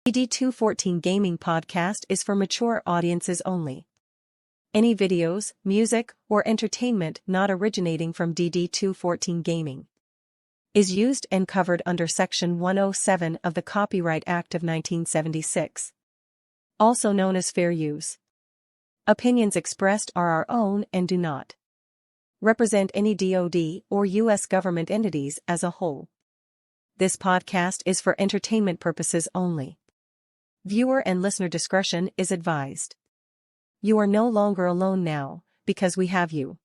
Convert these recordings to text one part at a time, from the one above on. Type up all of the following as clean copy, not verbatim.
DD214 Gaming Podcast is for mature audiences only. Any videos, music, or entertainment not originating from DD214 Gaming is used and covered under Section 107 of the Copyright Act of 1976, also known as fair use. Opinions expressed are our own and do not represent any DoD or U.S. government entities as a whole. This podcast is for entertainment purposes only. Viewer and listener discretion is advised. You are no longer alone now, because we have you.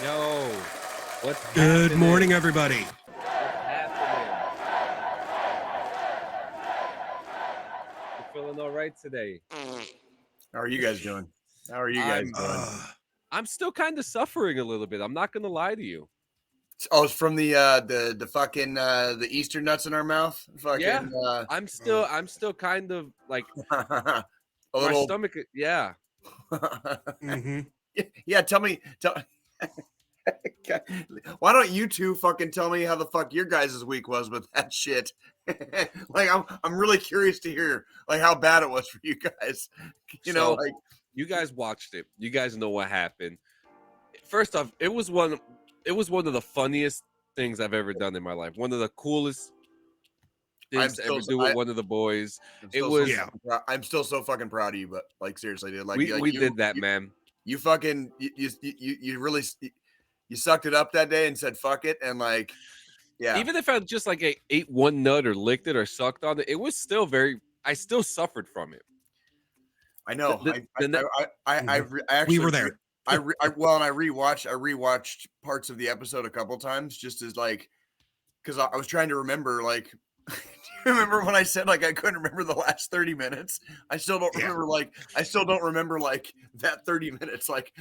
Yo, what's Good happening? morning, everybody. What's happening? You feeling all right today? How are you guys doing? How are you guys doing? I'm still kind of suffering a little bit. I'm not gonna lie to you. Oh, it's from the fucking the Easter nuts in our mouth. Fucking Yeah. I'm still kind of like a my little. stomach. Yeah. Mm-hmm. Yeah, tell why don't you two fucking tell me how the fuck your guys' week was with that shit? Like I'm really curious to hear like how bad it was for you guys. You know, like you guys watched it. You guys know what happened. First off, it was one of the funniest things I've ever done in my life. One of the coolest things to ever do with one of the boys. I'm still so fucking proud of you, but like seriously, dude. Like we did that, man. You fucking you really you sucked it up that day and said fuck it, and like yeah. Even if I just like ate one nut or licked it or sucked on it, it was still I still suffered from it. I know. I actually we were there. I rewatched parts of the episode a couple times just as like because I was trying to remember like. Do you remember when I said like I couldn't remember the last 30 minutes? I still don't remember like that 30 minutes. Like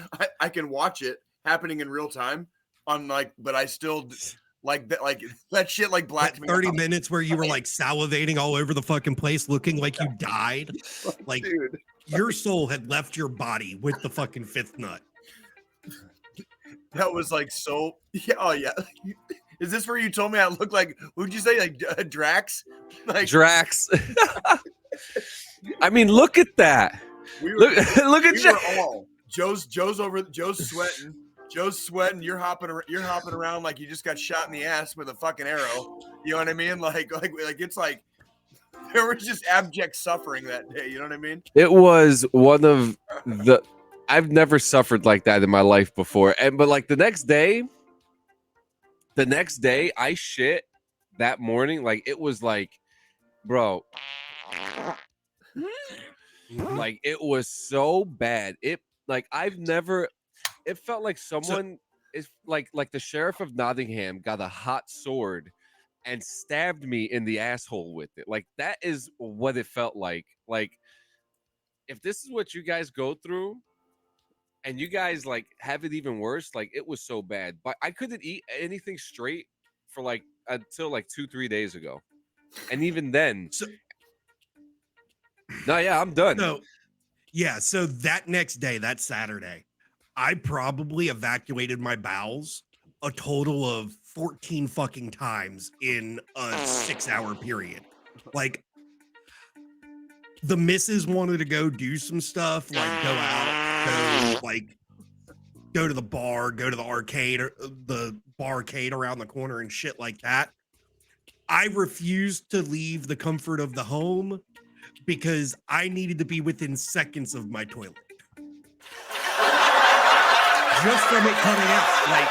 I can watch it happening in real time on like, but I still like that shit like blacked me 30 out. minutes where you were like salivating all over the fucking place, looking like you died. Like dude, your soul had left your body with the fucking fifth nut. That was like so. Yeah, oh yeah. Is this where you told me I look like? Who'd you say like Drax? Like Drax. I mean, look at that. Look at you. Joe's sweating. Joe's sweating. You're hopping around like you just got shot in the ass with a fucking arrow. You know what I mean? Like it's like there was just abject suffering that day. You know what I mean? It was one of the. I've never suffered like that in my life before, but like the next day I shit that morning. Like it was like, bro, like it was so bad. It like I've never. It felt like someone is like the sheriff of Nottingham got a hot sword and stabbed me in the asshole with it. Like that is what it felt like. Like if this is what you guys go through, and you guys like have it even worse. Like it was so bad, but I couldn't eat anything straight for like until like 2-3 days ago, and even then, So, no, yeah, I'm done. so yeah, so that next day, that Saturday, I probably evacuated my bowels a total of 14 fucking times in a 6-hour period. Like, the missus wanted to go do some stuff, like go out, go to the bar, go to the arcade, or the barcade around the corner and shit like that. I refused to leave the comfort of the home because I needed to be within seconds of my toilet. Just from it coming out. Like,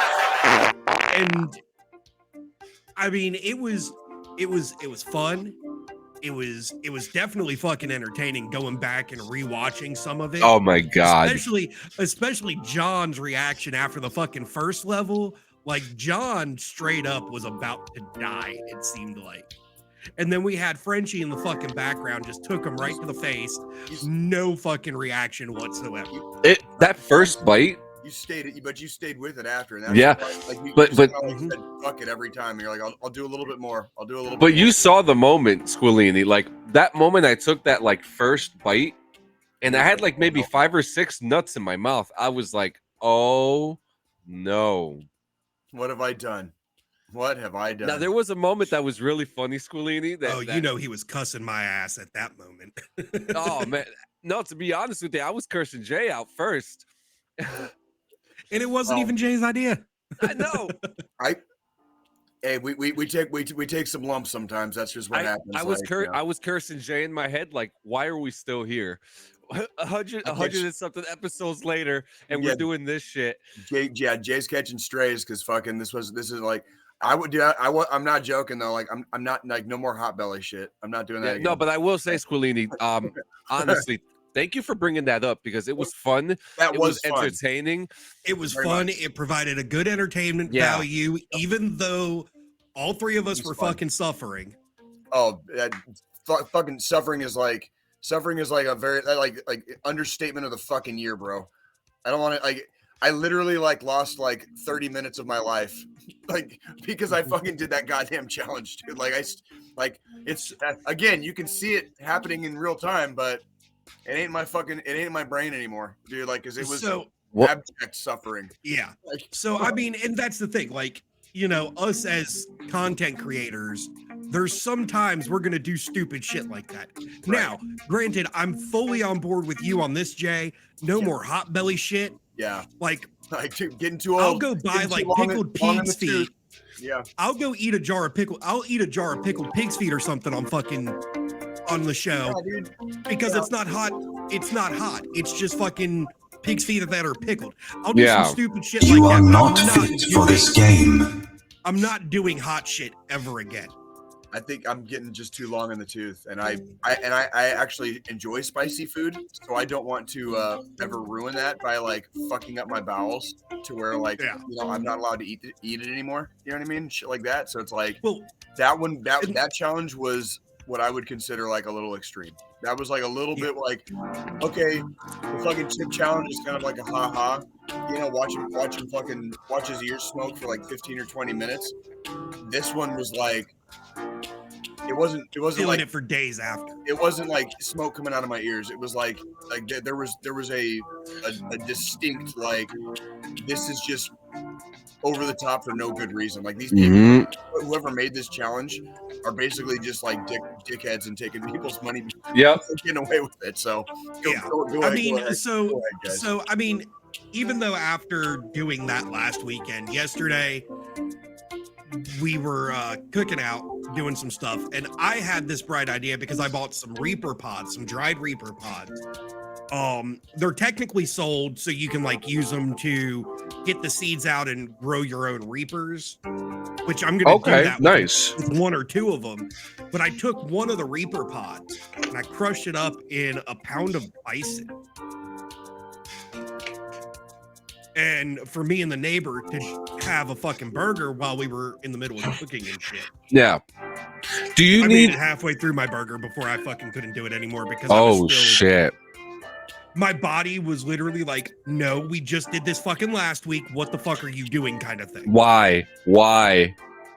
and I mean, it was fun. It was definitely fucking entertaining going back and rewatching some of it. Oh my god. Especially John's reaction after the fucking first level. Like, John straight up was about to die, it seemed like. And then we had Frenchie in the fucking background, just took him right to the face. No fucking reaction whatsoever. That first bite. You stayed with it after. And that's but said, fuck it every time. You're like, I'll do a little bit more. I'll do a little bit more. But you saw the moment, Squillini. Like that moment I took that like first bite and I had like maybe 5 or 6 nuts in my mouth. I was like, oh no. What have I done? What have I done? Now there was a moment that was really funny, Squillini. You know he was cussing my ass at that moment. Oh man. No, to be honest with you, I was cursing Jay out first. And it wasn't even Jay's idea. I know. Hey, we take some lumps sometimes. That's just what happens. I was cursing Jay in my head, like, why are we still here? 100 and something episodes later, and we're doing this shit. Jay's catching strays because fucking this is like I'm not joking though. Like I'm not like no more hot belly shit. I'm not doing that again. No, but I will say, Squillini, honestly, thank you for bringing that up because it was fun. It was entertaining. It was fun. It provided a good entertainment value, even though all three of us were fucking suffering. Oh, fucking suffering is like a very like understatement of the fucking year, bro. I don't want to like. I literally like lost like 30 minutes of my life, like because I fucking did that goddamn challenge, dude. Like it's again, you can see it happening in real time, but it ain't my brain anymore, dude. Like, cause it was abject suffering. Yeah. So I mean, and that's the thing. Like, you know, us as content creators, there's sometimes we're gonna do stupid shit like that. Right. Now, granted, I'm fully on board with you on this, Jay. No more hot belly shit. Yeah. Like getting too old. I'll go buy like pickled pig's feet. Yeah. I'll go eat a jar of pickled pig's feet or something on the show because it's not hot. It's not hot. It's just fucking pig's feet that are pickled. I'll do some stupid shit like that. You are not fit for this game. I'm not doing hot shit ever again. I think I'm getting just too long in the tooth, and I actually enjoy spicy food, so I don't want to ever ruin that by like fucking up my bowels to where like you know I'm not allowed to eat it anymore. You know what I mean? Shit like that. So it's like that challenge was what I would consider like a little extreme. That was like a little bit like, okay, the fucking chip challenge is kind of like a ha-ha. You know, watch his ears smoke for like 15 or 20 minutes. This one was like, it wasn't feeling like it for days after. It wasn't like smoke coming out of my ears. It was like there was a distinct like, this is just over the top for no good reason. Like these people, whoever made this challenge, are basically just like dickheads and taking people's money. Yeah, getting away with it. So I mean, even though after doing that last weekend, yesterday we were cooking out, doing some stuff, and I had this bright idea because I bought some Reaper pods, some dried Reaper pods. They're technically sold, so you can like use them to get the seeds out and grow your own Reapers, which I'm gonna do that with one or two of them. But I took one of the Reaper pods and I crushed it up in a pound of bison. And for me and the neighbor to have a fucking burger while we were in the middle of cooking and shit. Yeah. Do you made it halfway through my burger before I fucking couldn't do it anymore because shit. My body was literally like, no, we just did this fucking last week. What the fuck are you doing? Kind of thing. Why?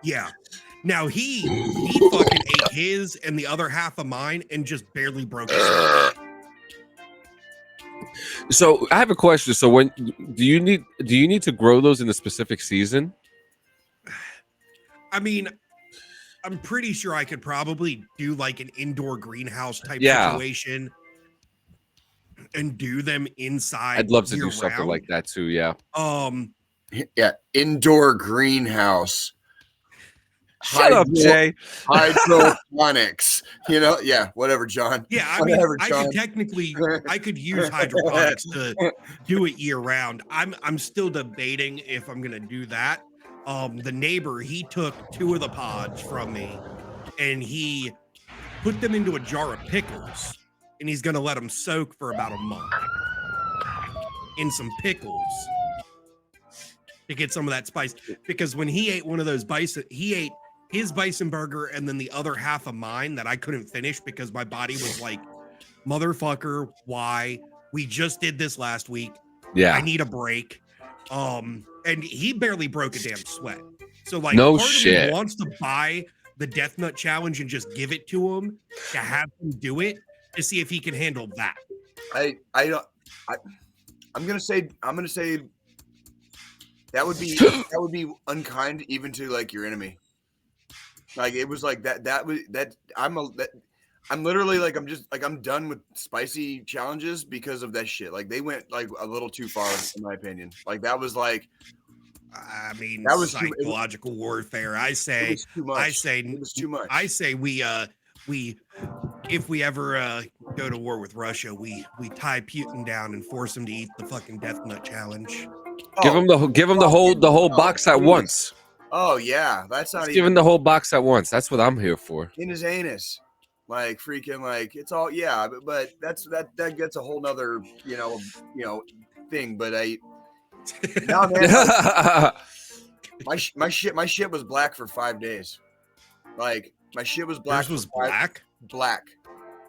Yeah. Now he fucking ate his and the other half of mine and just barely broke his. So I have a question. So when do you need to grow those in a specific season? I mean, I'm pretty sure I could probably do like an indoor greenhouse type Yeah. situation and do them inside. I'd love to do year something round. like that too. Yeah. Yeah, indoor greenhouse. Shut up, Jay. Hydroponics. You know, yeah, whatever, John. Yeah, I Whatever, mean, John. I could use hydroponics to do it year round. I'm still debating if I'm gonna do that. The neighbor, he took 2 of the pods from me and he put them into a jar of pickles and he's gonna let them soak for about a month in some pickles to get some of that spice. Because when he ate one of those bison, he ate his bison burger and then the other half of mine that I couldn't finish because my body was like, motherfucker, why? We just did this last week. Yeah. I need a break. And he barely broke a damn sweat. So like, No part shit. of me wants to buy the Death Nut Challenge and just give it to him to have him do it to see if he can handle that. I'm gonna say that would be unkind even to like your enemy. Like it was like I'm literally like I'm done with spicy challenges because of that shit. Like they went like a little too far in my opinion. Like that was like, I mean, that was psychological warfare. I say, it was too much. It was too much. I say we if we ever go to war with Russia, we tie Putin down and force him to eat the fucking Death Nut Challenge. Give him the whole box at once. Oh yeah, that's not Give him the whole box at once. That's what I'm here for. in his anus. Like freaking like it's all yeah, but that gets a whole nother you know thing. But no man, my shit was black for 5 days. Like my shit was black. Yours was black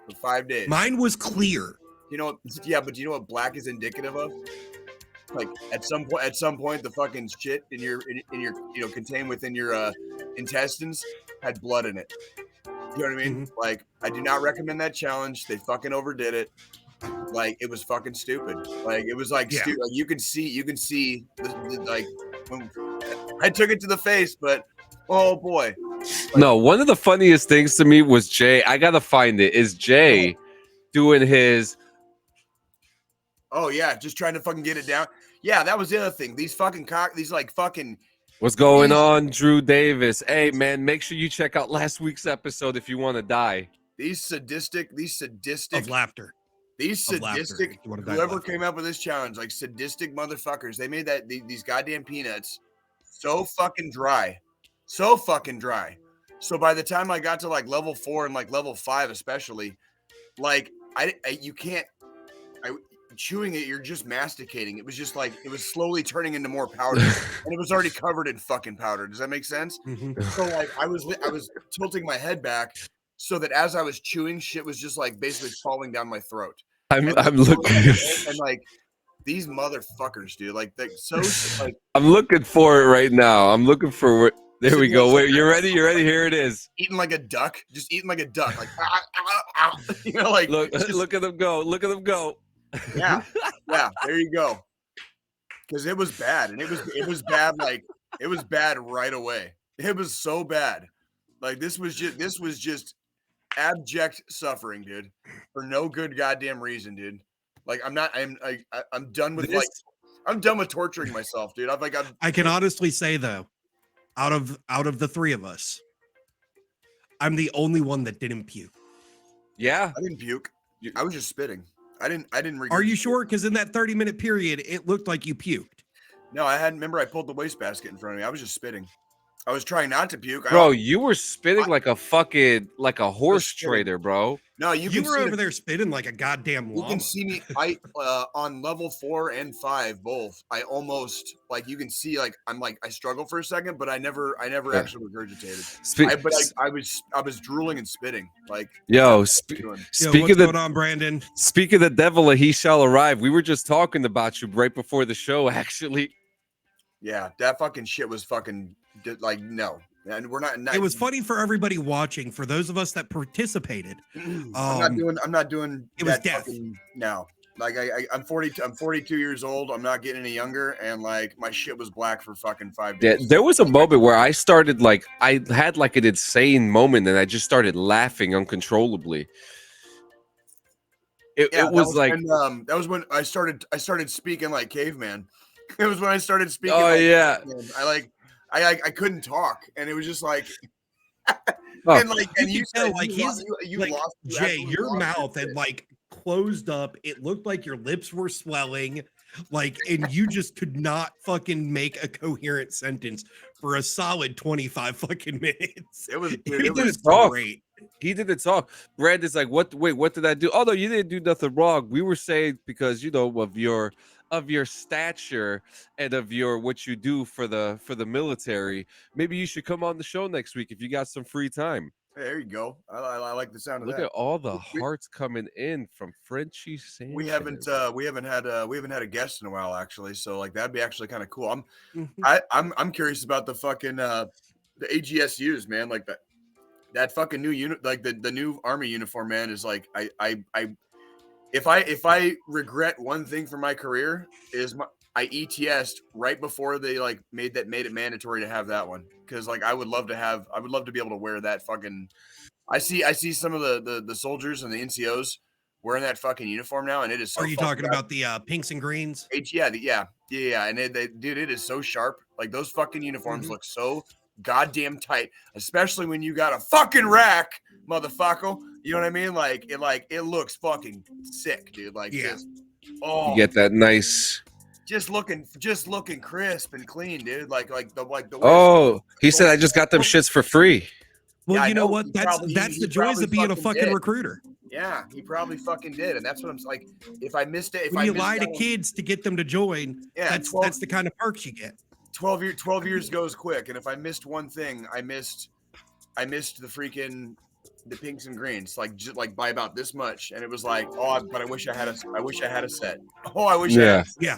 for 5 days. Mine was clear. You know, yeah, but do you know what black is indicative of? Like at some point, the fucking shit in your contained within your intestines had blood in it. You know what I mean? Mm-hmm. Like I do not recommend that challenge. They fucking overdid it. Like it was fucking stupid. Like it was like stupid. Like, you can see like when I took it to the face, but oh boy. Like, no, one of the funniest things to me was Jay. I gotta find it. Is Jay doing his? Oh yeah, just trying to fucking get it down. Yeah, that was the other thing. These like fucking. What's going on, Drew Davis? Hey man, make sure you check out last week's episode if you want to die. These sadistic Of laughter. Whoever came up with this challenge, like sadistic motherfuckers, they made these goddamn peanuts so fucking dry. So So by the time I got to like level 4 and like level 5 especially, like you can't chewing it, you're just masticating. It was just like it was slowly turning into more powder and it was already covered in fucking powder. Does that make sense? Mm-hmm. So like I was tilting my head back so that as I was chewing, shit was just like basically falling down my throat. I'm looking and like these motherfuckers, dude. Like so like I'm looking for it right now. I'm looking for it. There we go. Wait, you're ready? Here it is. Eating like a duck. Just eating like a duck. Like you know, like look at them go. Look at them go. Yeah. There you go. Because it was bad, and it was bad. Like it was bad right away. It was so bad. Like this was just abject suffering, dude, for no good goddamn reason, dude. Like I'm done with I'm done with torturing myself, dude. I can honestly say though, out of the 3 of us, I'm the only one that didn't puke. Yeah, I didn't puke. I was just spitting. I didn't. Are you sure? Because in that 30-minute period, it looked like you puked. No, I hadn't. Remember, I pulled the wastebasket in front of me. I was just spitting. I was trying not to puke. Bro, you were spitting like a horse spitting. trader, bro. No, You were over there spitting like a goddamn llama. You can see me. I on level 4 and 5 both. I almost like you can see like I'm like I struggle for a second, but I never actually regurgitated. I was drooling and spitting. Like speaking what's going on, Brandon? Speak of the devil, he shall arrive. We were just talking about you right before the show, actually. Yeah, that fucking shit was fucking like no. And we're not. It was funny for everybody watching. For those of us that participated, I'm not doing. It was death. No, like I'm 42. I'm 42 years old. I'm not getting any younger, and like my shit was black for fucking 5 days. Yeah, there was a moment where I started I had like an insane moment, and I just started laughing uncontrollably. It was like when, that was when I started speaking like caveman. It was when I started speaking. Oh yeah, caveman. I couldn't talk, and it was just like, and you said like Jay, your mouth had like closed up. It looked like your lips were swelling, and you just could not fucking make a coherent sentence for a solid 25 fucking minutes. It was great. He didn't talk. Brandon's like, what? Wait, what did I do? Oh no, you didn't do nothing wrong. We were saying because of your stature and of what you do for the military, maybe you should come on the show next week if you got some free time. Hey, there you go. I like the sound of that. Look at all the hearts coming in from Frenchie Sanchez. We haven't had a guest in a while actually, so like that'd be actually kind of cool. I'm curious about the fucking the AGSUs, man. Like that fucking new unit, like the new Army uniform, man, is like if I regret one thing for my career is I ETS'd right before they like made it mandatory to have that one, because like I would love to be able to wear that fucking. I see some of the soldiers and the NCOs wearing that fucking uniform now, and it is. So Are you talking about the pinks and greens? Yeah, and dude, it is so sharp. Like those fucking uniforms look so goddamn tight, especially when you got a fucking rack, motherfucker. You know what I mean? Like it looks fucking sick, dude. Like you get that nice, just looking crisp and clean, dude. Like the. Oh, he said I just got them shits for free. Well, yeah, you know what? That's the joys of being a fucking recruiter. Yeah, he probably fucking did, and that's what I'm like. If I missed it, when you lie to kids to get them to join, that's the kind of perks you get. 12 years goes quick, and if I missed one thing, I missed the pinks and greens, just like by about this much, and it was like, oh, but I wish I had a set. Oh, I wish I had a set,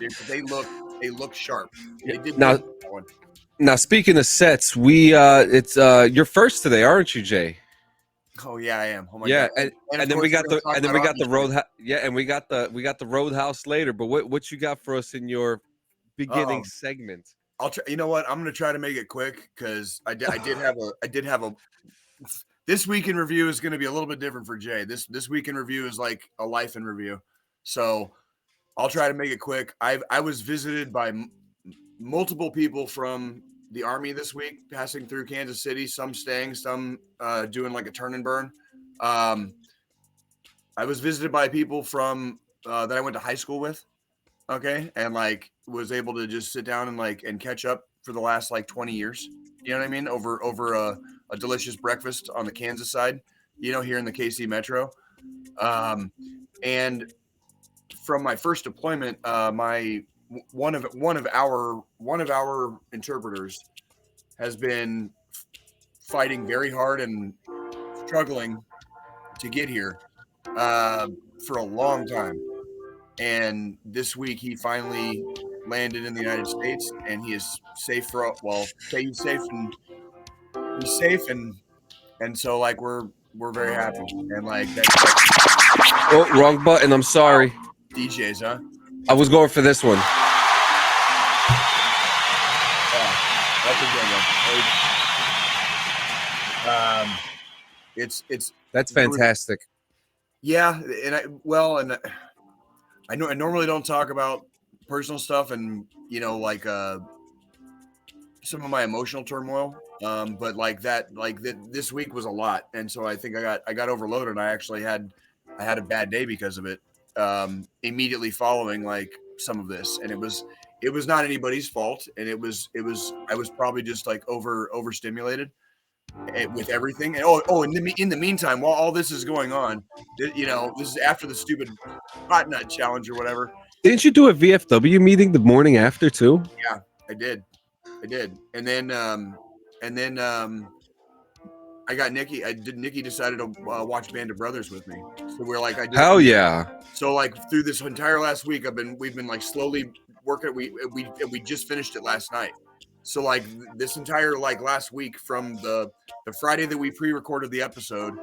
dude, they look sharp. Yeah. They did now speaking of sets, it's you're first today, aren't you, Jay? Oh yeah, I am. Oh my God. And then we got the roadhouse. Yeah, and we got the roadhouse later. But what you got for us in your beginning segment? I'll try. You know what? I'm gonna try to make it quick because I did have a. This week in review is going to be a little bit different for Jay. This week in review is like a life in review, so I'll try to make it quick. I was visited by multiple people from the Army this week, passing through Kansas City. Some staying, some doing like a turn and burn. I was visited by people from that I went to high school with. Okay, and like was able to just sit down and catch up for the last 20 years. You know what I mean? Over a delicious breakfast on the Kansas side, here in the KC Metro. And from my first deployment, one of our interpreters has been fighting very hard and struggling to get here for a long time. And this week he finally landed in the United States, and he is safe he's safe and so we're very happy, and oh, wrong button, I'm sorry. DJs, huh? I was going for this one. Yeah, that's a good one. That's fantastic. Yeah, and I normally don't talk about personal stuff and some of my emotional turmoil, but this week was a lot, and so I think I got overloaded, and I actually had a bad day because of it, immediately following some of this, and it was not anybody's fault, and I was probably just like overstimulated with everything. And in the meantime, while all this is going on, you know, this is after the stupid hot nut challenge or whatever. Didn't you do a VFW meeting the morning after too? Yeah, I did, and then I got Nikki. Nikki decided to watch Band of Brothers with me. So we're like, Hell yeah. So like through this entire last week, we've been like slowly working. We just finished it last night. So like this entire like last week, from the Friday that we pre-recorded the episode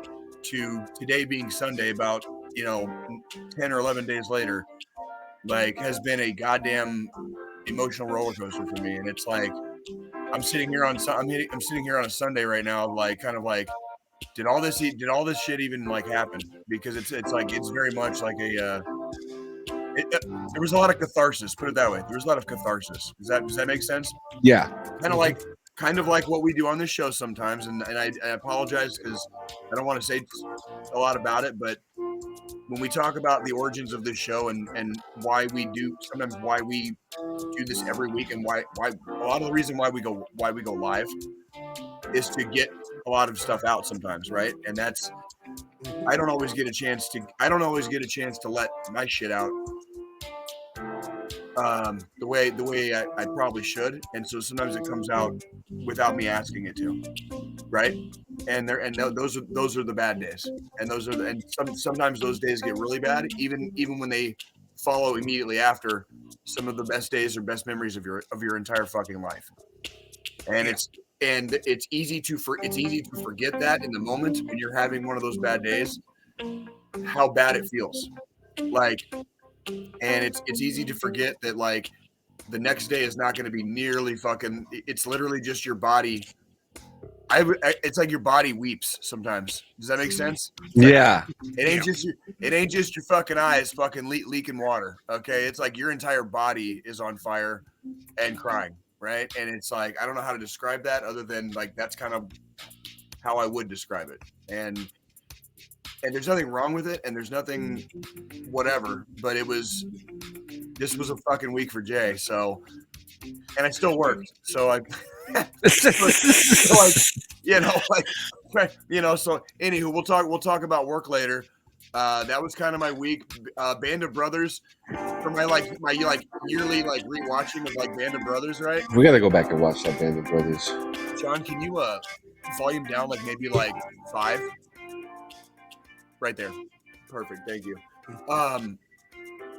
to today being Sunday, about 10 or 11 days later, like has been a goddamn emotional roller coaster for me. And it's like I'm sitting here on a Sunday right now, like kind of like, did all this shit even like happen? Because it's like it's very much like a there was a lot of catharsis, put it that way. There was a lot of catharsis. Does that make sense? Yeah. Kind of like what we do on this show sometimes, and I apologize because I don't want to say a lot about it, but when we talk about the origins of this show and why we do this every week, and why a lot of the reason why we go live is to get a lot of stuff out sometimes, right? And that's I don't always get a chance to let my shit out the way I probably should, and so sometimes it comes out without me asking it to, right? And those are the bad days, and sometimes those days get really bad, even when they follow immediately after some of the best days or best memories of your entire fucking life. And it's easy to forget that in the moment when you're having one of those bad days, how bad it feels, like. And it's easy to forget that like the next day is not going to be nearly fucking. It's literally just your body. It's like your body weeps sometimes. Does that make sense? Yeah. It ain't just your fucking eyes fucking leaking water. Okay, it's like your entire body is on fire and crying, right? And it's like I don't know how to describe that other than like that's kind of how I would describe it. And there's nothing wrong with it, and there's nothing whatever, but this was a fucking week for Jay. So, and I still worked. So so anywho, we'll talk about work later. That was kind of my week. Band of Brothers for my yearly like rewatching of like Band of Brothers, right? We got to go back and watch that Band of Brothers. John, can you volume down like maybe like 5? Right there. Perfect. Thank you.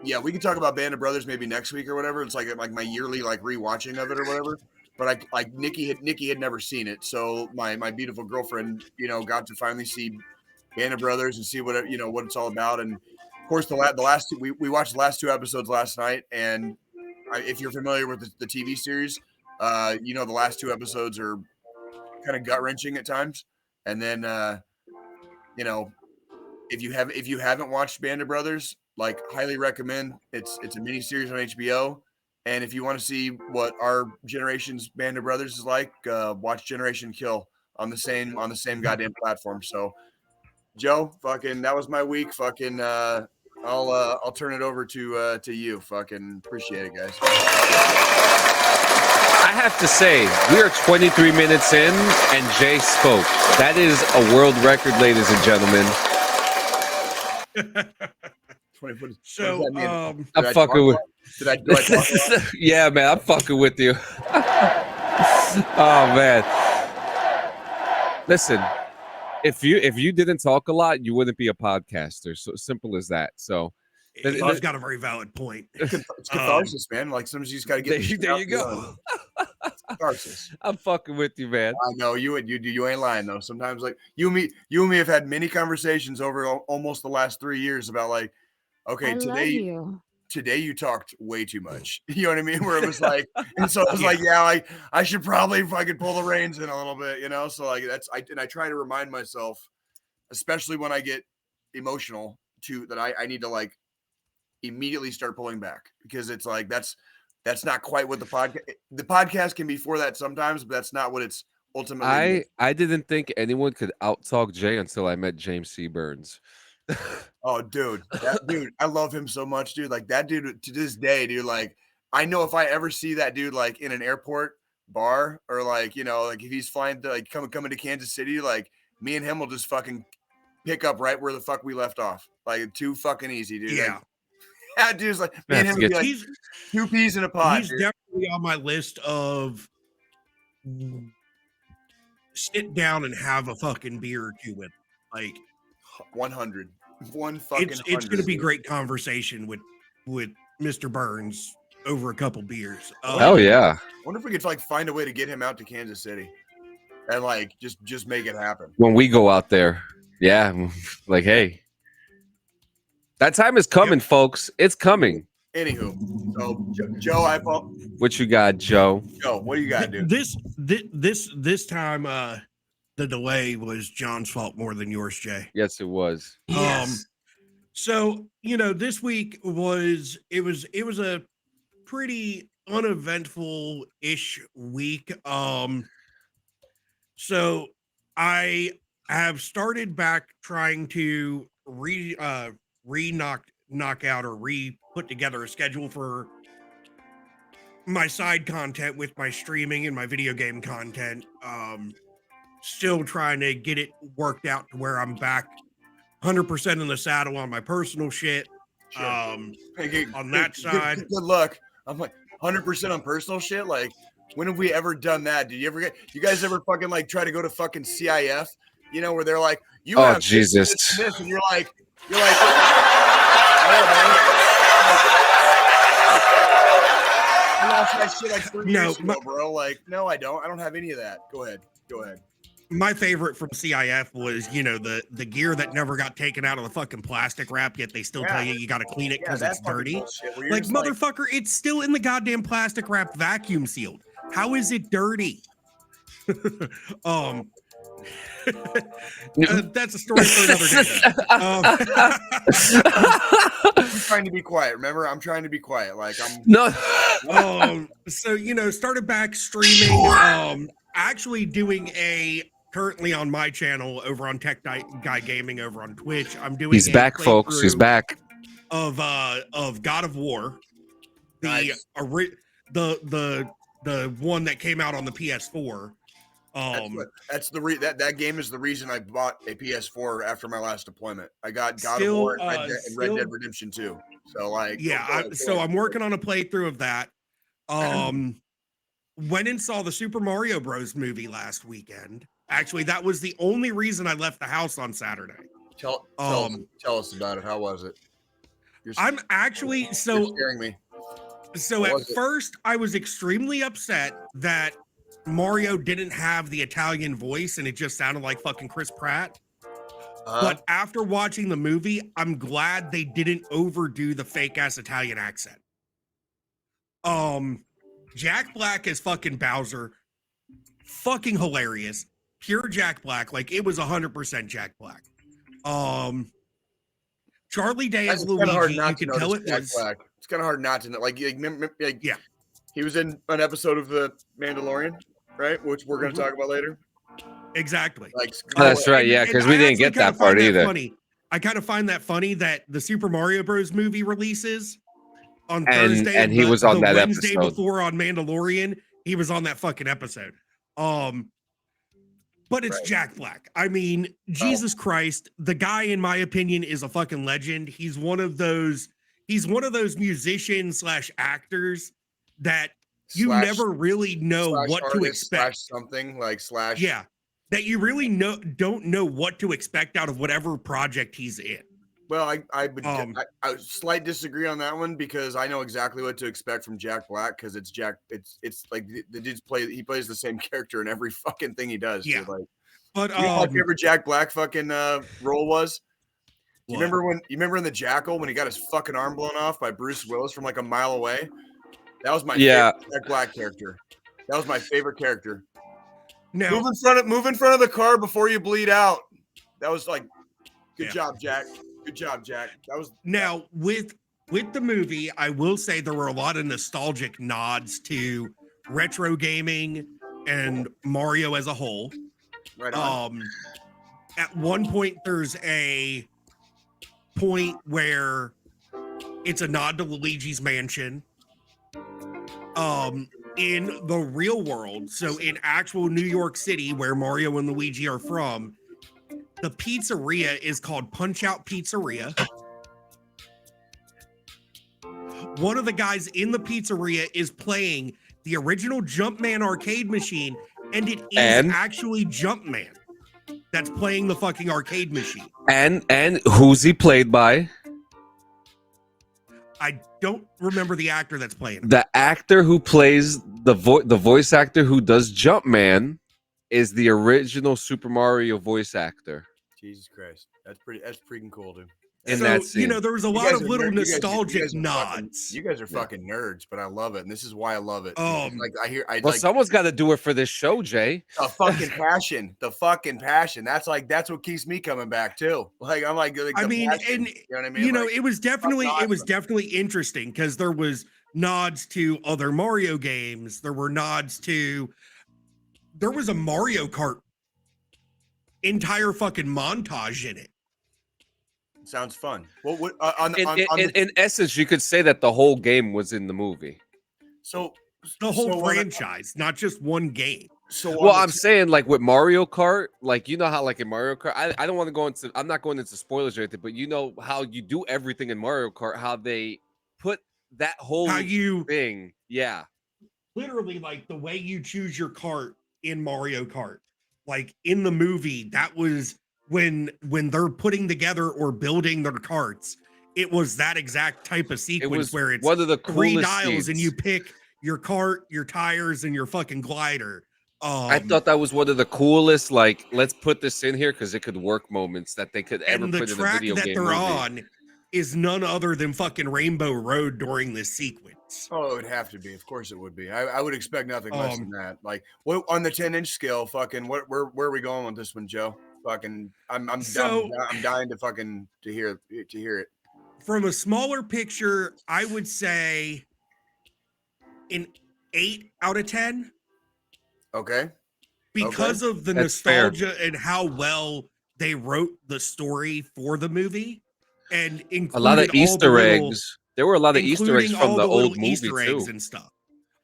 Yeah, we can talk about Band of Brothers maybe next week or whatever. It's like my yearly like rewatching of it or whatever. But Nikki had never seen it, so my beautiful girlfriend, got to finally see Band of Brothers and see what it's all about. And of course, the last two, we watched the last 2 episodes last night. And if you're familiar with the TV series, the last 2 episodes are kind of gut wrenching at times. And then if you haven't watched Band of Brothers, like highly recommend. It's a mini series on HBO. And if you want to see what our generation's Band of Brothers is like, watch Generation Kill on the same goddamn platform. So Joe, fucking that was my week. Fucking I'll turn it over to you. Fucking appreciate it, guys. I have to say, we are 23 minutes in and Jay spoke. That is a world record, ladies and gentlemen. So I'm fucking with. Did I talk Yeah, man, I'm fucking with you. Oh man, listen. If you didn't talk a lot, you wouldn't be a podcaster. So simple as that. So he's got a very valid point. It's catharsis, man. Like sometimes you just got to get there you go. Catharsis. I'm fucking with you, man. I know you ain't lying though. Sometimes like you and me have had many conversations over almost the last 3 years about like, okay, today you talked way too much. You know what I mean? Where it was like, and so I was like, yeah, I should probably if I could pull the reins in a little bit, So like I try to remind myself, especially when I get emotional, that I need to like immediately start pulling back, because it's like that's not quite what the podcast can be for that sometimes, but that's not what it's ultimately. I didn't think anyone could out-talk Jay until I met James C. Burns. Oh, dude, I love him so much, dude. Like that dude to this day, dude. Like I know if I ever see that dude like in an airport bar or like, like if he's flying to like coming to Kansas City, like me and him will just fucking pick up right where the fuck we left off. Like too fucking easy, dude. Yeah. Like, yeah, dude's like me and him would be like two peas in a pod. He's definitely on my list of sit down and have a fucking beer or two with. Like 100. It's going to be great conversation with Mr. Burns over a couple beers. Hell yeah. I wonder if we could like find a way to get him out to Kansas City and like just make it happen. When we go out there. Yeah. Like, hey. That time is coming, folks. It's coming. Anywho, so Joe, what you got, Joe? Joe, what do you got, dude? This time, the delay was John's fault more than yours, Jay. Yes, it was. So this week was a pretty uneventful-ish week. So I have started back trying to knock out or put together a schedule for my side content with my streaming and my video game content. Still trying to get it worked out to where I'm back 100% in the saddle on my personal shit. Sure. On that side. Good luck. I'm like 100% on personal shit. Like, when have we ever done that? Did you guys ever fucking like try to go to fucking CIF? Where they're like, you have Jesus, this, and you're like, oh, man. I lost my shit like 3 years ago, bro. Like, no, I don't have any of that. Go ahead. My favorite from CIF was, the gear that never got taken out of the fucking plastic wrap, yet they still tell you got to clean it because it's dirty. Like, motherfucker, it's still in the goddamn plastic wrap, vacuum sealed. How is it dirty? That's a story for another day. I'm trying to be quiet. Remember, I'm trying to be quiet. Like I'm So started back streaming. Actually doing currently on my channel over on Tech Guy Gaming over on Twitch. I'm doing. He's back, folks. He's back. Of God of War, the one that came out on the PS4. That game is the reason I bought a PS4 after my last deployment. I got God of War and Red Dead Redemption 2. So like, I'm working on a playthrough of that. Went and saw the Super Mario Bros. Movie last weekend. Actually, that was the only reason I left the house on Saturday. Tell us about it. How was it? You're scaring me. So at first, I was extremely upset that Mario didn't have the Italian voice and it just sounded like fucking Chris Pratt. But after watching the movie, I'm glad they didn't overdo the fake ass Italian accent. Jack Black as fucking Bowser, fucking hilarious. Pure Jack Black, like it was 100% Jack Black. Charlie Day as Luigi, you can tell it was. Black. It's kind of hard not to know. Like, yeah, he was in an episode of the Mandalorian, right? Which we're going to talk about later. Exactly. Like, that's right. Yeah, because we didn't get that part either. I kind of find that funny that the Super Mario Bros. Movie releases on Thursday, and he was on that Wednesday episode before on Mandalorian. He was on that fucking episode. But it's Jack Black. I mean, Jesus Christ, the guy, in my opinion, is a fucking legend. He's one of those musicians / actors that you never really know what to expect. That you really don't know what to expect out of whatever project he's in. Well, I would slight disagree on that one because I know exactly what to expect from Jack Black because it's like the dude's he plays the same character in every fucking thing he does. Yeah. So like, but you know my favorite Jack Black fucking role was? You remember in The Jackal when he got his fucking arm blown off by Bruce Willis from like a mile away? That was my favorite Jack Black character. That was my favorite character. Now, move in front of the car before you bleed out. That was like, good job, Jack. Good job, Jack. That was now with the movie. I will say there were a lot of nostalgic nods to retro gaming and Mario as a whole. Right on. At one point, there's a point where it's a nod to Luigi's Mansion. In the real world, so in actual New York City, where Mario and Luigi are from, the pizzeria is called Punch Out Pizzeria. One of the guys in the pizzeria is playing the original Jumpman arcade machine, and it is actually Jumpman that's playing the fucking arcade machine. And who's he played by? I don't remember the actor that's playing him. The actor who plays the voice actor who does Jumpman is the original Super Mario voice actor. Jesus Christ, that's freaking cool, dude. In So, that scene. there was a lot of little nostalgic nods. You guys are fucking nerds, but I love it, and this is why I love it. Someone's got to do it for this show, Jay. The fucking passion. That's what keeps me coming back too. Like I'm like, I mean, passion, and you know what I mean? It was definitely interesting because there was nods to other Mario games. There was a Mario Kart entire fucking montage in it. Sounds fun. Well, in essence, you could say that the whole game was in the movie. So the whole franchise, not just one game. So I'm saying, like with Mario Kart, like how like in Mario Kart, I don't want to go into. I'm not going into spoilers or anything, but how you do everything in Mario Kart, how they put that whole thing, yeah. Literally, like the way you choose your kart in Mario Kart, like in the movie, that was when they're putting together or building their karts, it was that exact type of sequence where it's one of the 3 dials scenes. And you pick your kart, your tires, and your fucking glider. I thought that was one of the coolest, like, let's put this in here because it could work moments that they could ever put in a video game. And the track that they're on is none other than fucking Rainbow Road during this sequence. Oh, it would have to be. Of course it would be. I would expect nothing less than that. Like, what on the 10-inch scale, fucking where are we going with this one, Joe? Fucking I'm dying to fucking to hear it. From a smaller picture, I would say an 8 out of 10. Okay. Because of the nostalgia and how well they wrote the story for the movie, and a lot of Easter eggs. There were a lot of Easter eggs from the old movie Easter eggs too. and stuff.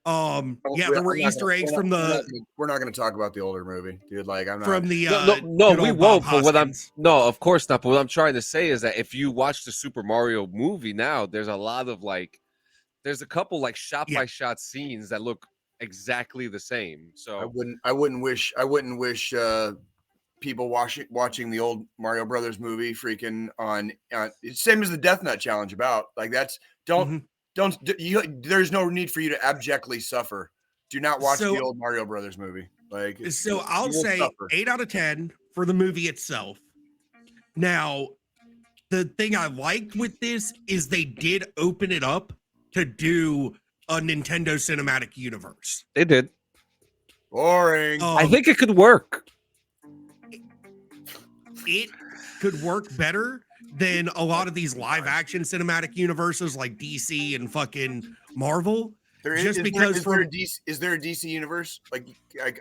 There were Easter eggs from the. We're not going to talk about the older movie, dude. Like I'm not from the. No, we won't. But of course not. But what I'm trying to say is that if you watch the Super Mario movie now, there's a lot of there's a couple like shot by shot scenes that look exactly the same. So I wouldn't wish people watching the old Mario Brothers movie freaking on it's same as the Death Nut challenge about like that's there's no need for you to abjectly suffer. Do not watch the old Mario Brothers movie. Like so I'll say suffer. 8 out of 10 for the movie itself. Now, the thing I liked with this is they did open it up to do a Nintendo Cinematic Universe. They did. Boring. I think it could work. It could work better than a lot of these live action cinematic universes like DC and fucking Marvel. Is there a DC universe? Like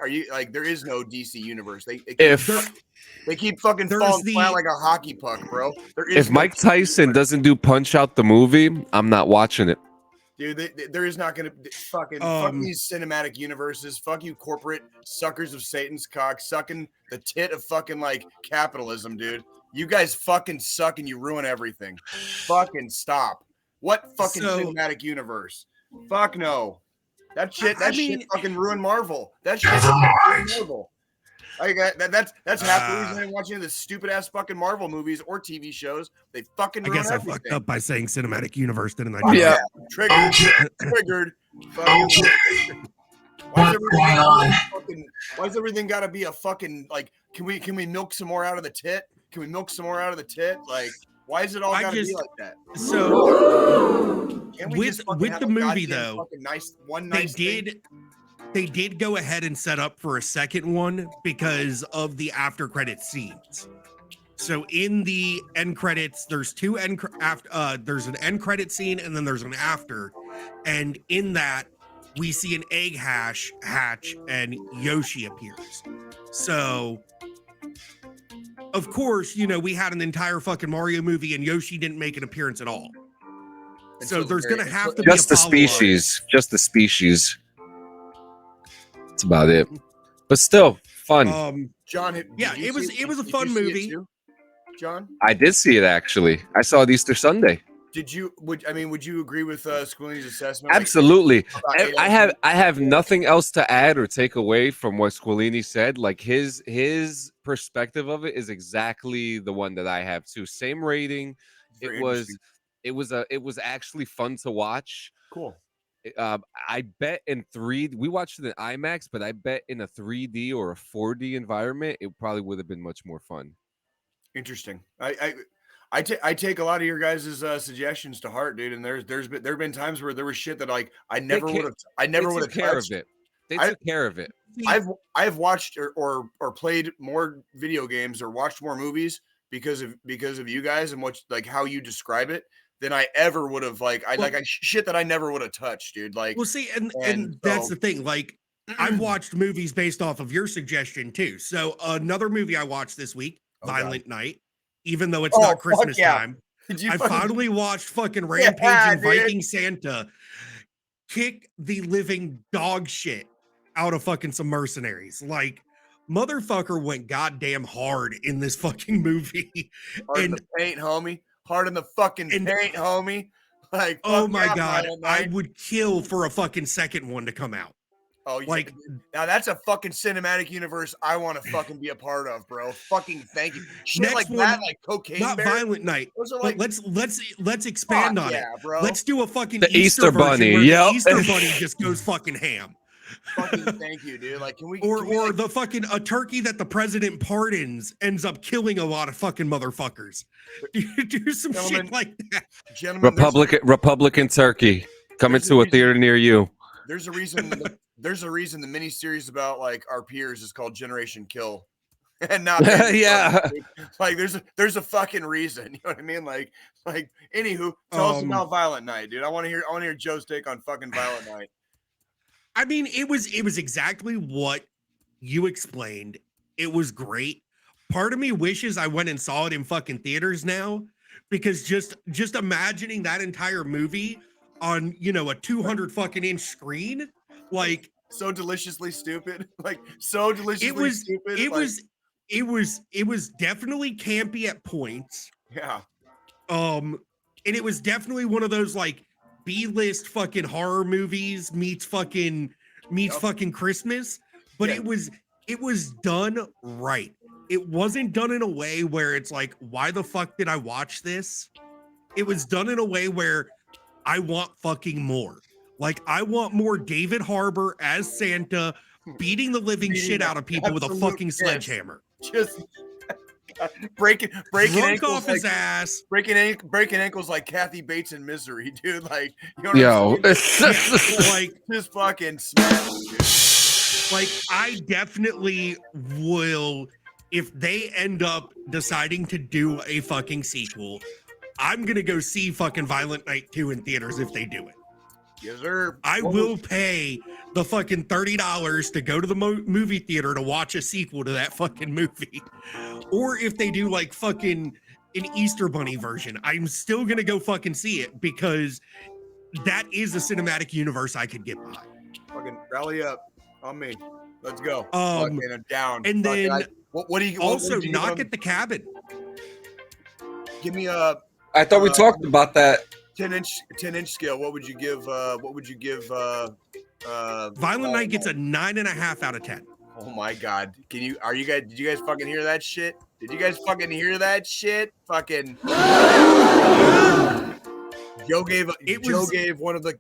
are you like there is no DC universe? They keep fucking falling flat like a hockey puck, bro. If Mike Tyson doesn't do Punch Out the movie, I'm not watching it. Dude, there is not going to fuck these cinematic universes. Fuck you, corporate suckers of Satan's cock, sucking the tit of fucking like capitalism, dude. You guys fucking suck and you ruin everything. Fucking stop. What fucking cinematic universe? Fuck no. That shit fucking ruined Marvel. That shit ruined Marvel. That's half the reason I'm watching the stupid ass fucking Marvel movies or TV shows. They fucking ruin everything. I fucked up by saying cinematic universe, didn't I? Yeah. Triggered. Why is everything got to be a fucking like? Can we milk some more out of the tit? Can we milk some more out of the tit? Like, why is it all got to be like that? So with the movie though, they did go ahead and set up for a second one because of the after credit scenes. So in the end credits, there's there's an end credit scene and then there's an after, and in that we see an egg hatch and Yoshi appears. So of course, we had an entire fucking Mario movie and Yoshi didn't make an appearance at all. So there's going to have to just be the a follow-up. species. Just the species. That's about it. But still fun. John, Yeah, it was a fun movie. John, I did see it actually. I saw it Easter Sunday. would you agree with Squilliny's assessment? Absolutely. Like, I have nothing else to add or take away from what Squillini said. Like his perspective of it is exactly the one that I have too. Same rating. It was actually fun to watch. Cool. I bet in we watched it in IMAX, but I bet in a 3D or a 4D environment, it probably would have been much more fun. Interesting. I take a lot of your guys' suggestions to heart, dude. And there have been times where there was shit that like I never would have took care of it. They took care of it. I've watched or played more video games or watched more movies because of you guys and what like how you describe it than I ever would have shit that I never would have touched, dude. Like, well, see, and that's the thing. Like, I've watched movies based off of your suggestion too. So another movie I watched this week, Violent Night, even though it's not Christmas time. I finally watched fucking Rampaging Viking Santa kick the living dog shit out of fucking some mercenaries. Like, motherfucker went goddamn hard in this fucking movie. Hard in the paint, homie. Hard in the fucking paint, homie. Like, oh my god, I would kill for a fucking second one to come out. Oh, like now that's a fucking cinematic universe I want to fucking be a part of, bro. Fucking thank you. Shit next like one, that, like Cocaine not Bear. Violent Night. Like, but let's expand on it, bro. Let's do a fucking the Easter Bunny. Yeah, the Easter Bunny just goes fucking ham. Fucking thank you, dude. Like, can we or the fucking a turkey that the president pardons ends up killing a lot of fucking motherfuckers. Do some shit like that. Gentlemen, Republican turkey coming to a theater near you. There's a reason. There's a reason the miniseries about like our peers is called Generation Kill, and not yeah. Like there's a fucking reason. You know what I mean? Like anywho, tell us about Violent Night, dude. I want to hear Joe's take on fucking Violent Night. I mean, it was exactly what you explained. It was great. Part of me wishes I went and saw it in fucking theaters now, because just imagining that entire movie on, you know, a 200 fucking inch screen, like so deliciously stupid, like so deliciously stupid. It was definitely campy at points. Yeah. And it was definitely one of those like B-list fucking horror movies meets fucking Christmas, but it was done right. It wasn't done in a way where it's like, why the fuck did I watch this? It was done in a way where I want fucking more. Like, I want more David Harbour as Santa beating the living shit out of people with a fucking sledgehammer. Just breaking ankles off his ass, breaking ankles like Kathy Bates in Misery, dude. Like, you know what I'm saying? Like, just fucking smash. Like, I definitely will, if they end up deciding to do a fucking sequel, I'm gonna go see fucking Violent Night 2 in theaters if they do it. Yes, sir. I will pay the fucking $30 to go to the movie theater to watch a sequel to that fucking movie. Or if they do like fucking an Easter Bunny version, I'm still gonna go fucking see it, because that is a cinematic universe I could get behind. Fucking rally up on me. Let's go. I'm down. And then what do you also what do you Knock at the Cabin? Give me a. I thought we talked about that. 10-inch scale. What would you give? Violent Night gets a 9.5 out of 10. Oh my god! Did you guys fucking hear that shit? Did you guys fucking hear that shit? Fucking. Joe gave one of the.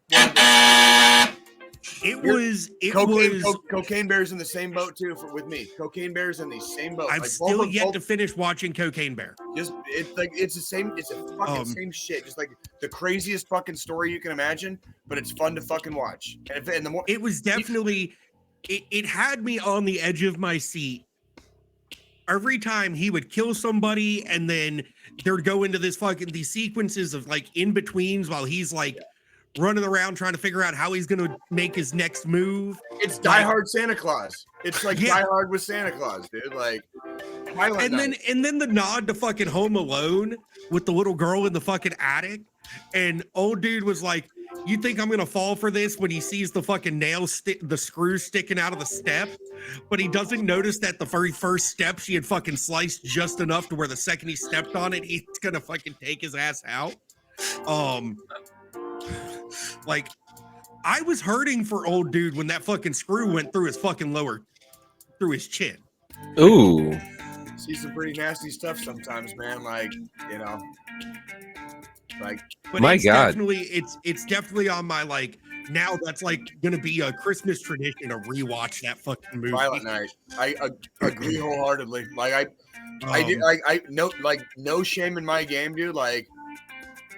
Cocaine Bear's in the same boat too with me. Cocaine Bear's in the same boat. I've still yet to finish watching Cocaine Bear. It's the same. It's a fucking same shit. Just like the craziest fucking story you can imagine, but it's fun to fucking watch. And the more it was definitely, it had me on the edge of my seat. Every time he would kill somebody, and then there'd go into these sequences of like in betweens while he's like running around trying to figure out how he's gonna make his next move. It's Die Hard Santa Claus. It's like Yeah. Die Hard with Santa Claus, dude. Like, Violent Night. And then the nod to fucking Home Alone with the little girl in the fucking attic, and old dude was like, "You think I'm gonna fall for this?" When he sees the fucking the screw sticking out of the step, but he doesn't notice that the very first step she had fucking sliced just enough to where the second he stepped on it, he's gonna fucking take his ass out. Like, I was hurting for old dude when that fucking screw went through his fucking through his chin. Ooh. See some pretty nasty stuff sometimes, man. Like, you know, like. But My it's God. it's definitely on my, like, now that's like gonna be a Christmas tradition to rewatch that fucking movie. Violent Night. I agree wholeheartedly. Like, I did, like, no shame in my game, dude. Like,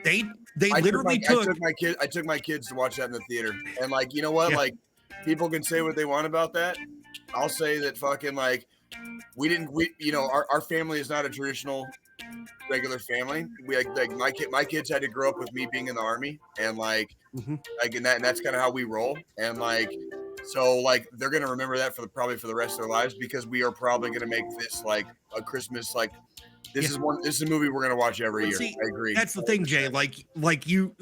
They I literally I took my kids to watch that in the theater, and like, you know what? Yeah. Like, people can say what they want about that. I'll say that fucking, like, we you know, our family is not a traditional regular family. We like my kids had to grow up with me being in the army, and like and that's kind of how we roll, and like, so like they're gonna remember that probably for the rest of their lives, because we are probably gonna make this like a Christmas, like, this is a movie we're gonna watch every year. See, I agree. that's the thing, Jay. Like you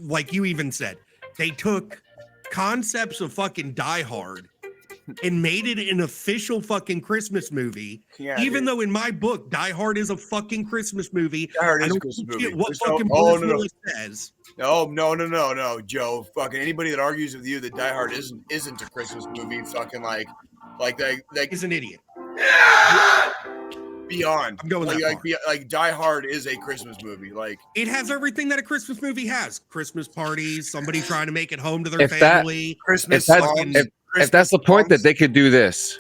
even said, they took concepts of fucking Die Hard and made it an official fucking Christmas movie. Yeah, even dude. though in my book, Die Hard is a fucking Christmas movie. Die Hard I is a don't Christmas give a shit movie. what So- fucking oh, Bruce no. Willis says. No, Joe. Fucking anybody that argues with you that Die Hard isn't a Christmas movie, fucking like He's an idiot. beyond. I'm going that far. Like Die Hard is a Christmas movie. Like, It has everything that a Christmas movie has: Christmas parties, somebody trying to make it home to their If that- family. Christmas If that's- songs. If that's the point, that songs. they could do this.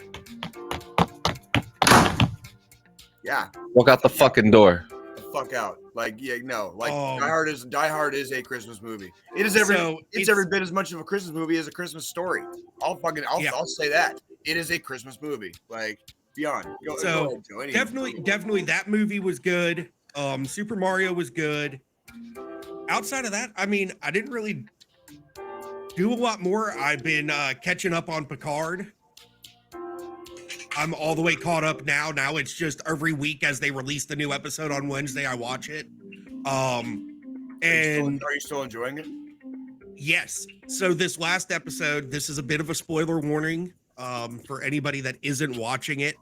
Yeah, Walk out the fucking door. the fuck out. Like, yeah, no. Like, Um, Die Hard is a Christmas movie. It is every So it's every bit as much of a Christmas movie as a Christmas story. I'll say that. It is a Christmas movie. Like, beyond. Go ahead, Joe. Any- Definitely that movie was good. Super Mario was good. Outside of that, I mean, I didn't really do a lot more. I've been catching up on Picard. I'm all the way caught up now. Now it's just every week as they release the new episode on Wednesday, I watch it. And are you still enjoying it? yes. So this last episode, this is a bit of a spoiler warning for anybody that isn't watching it.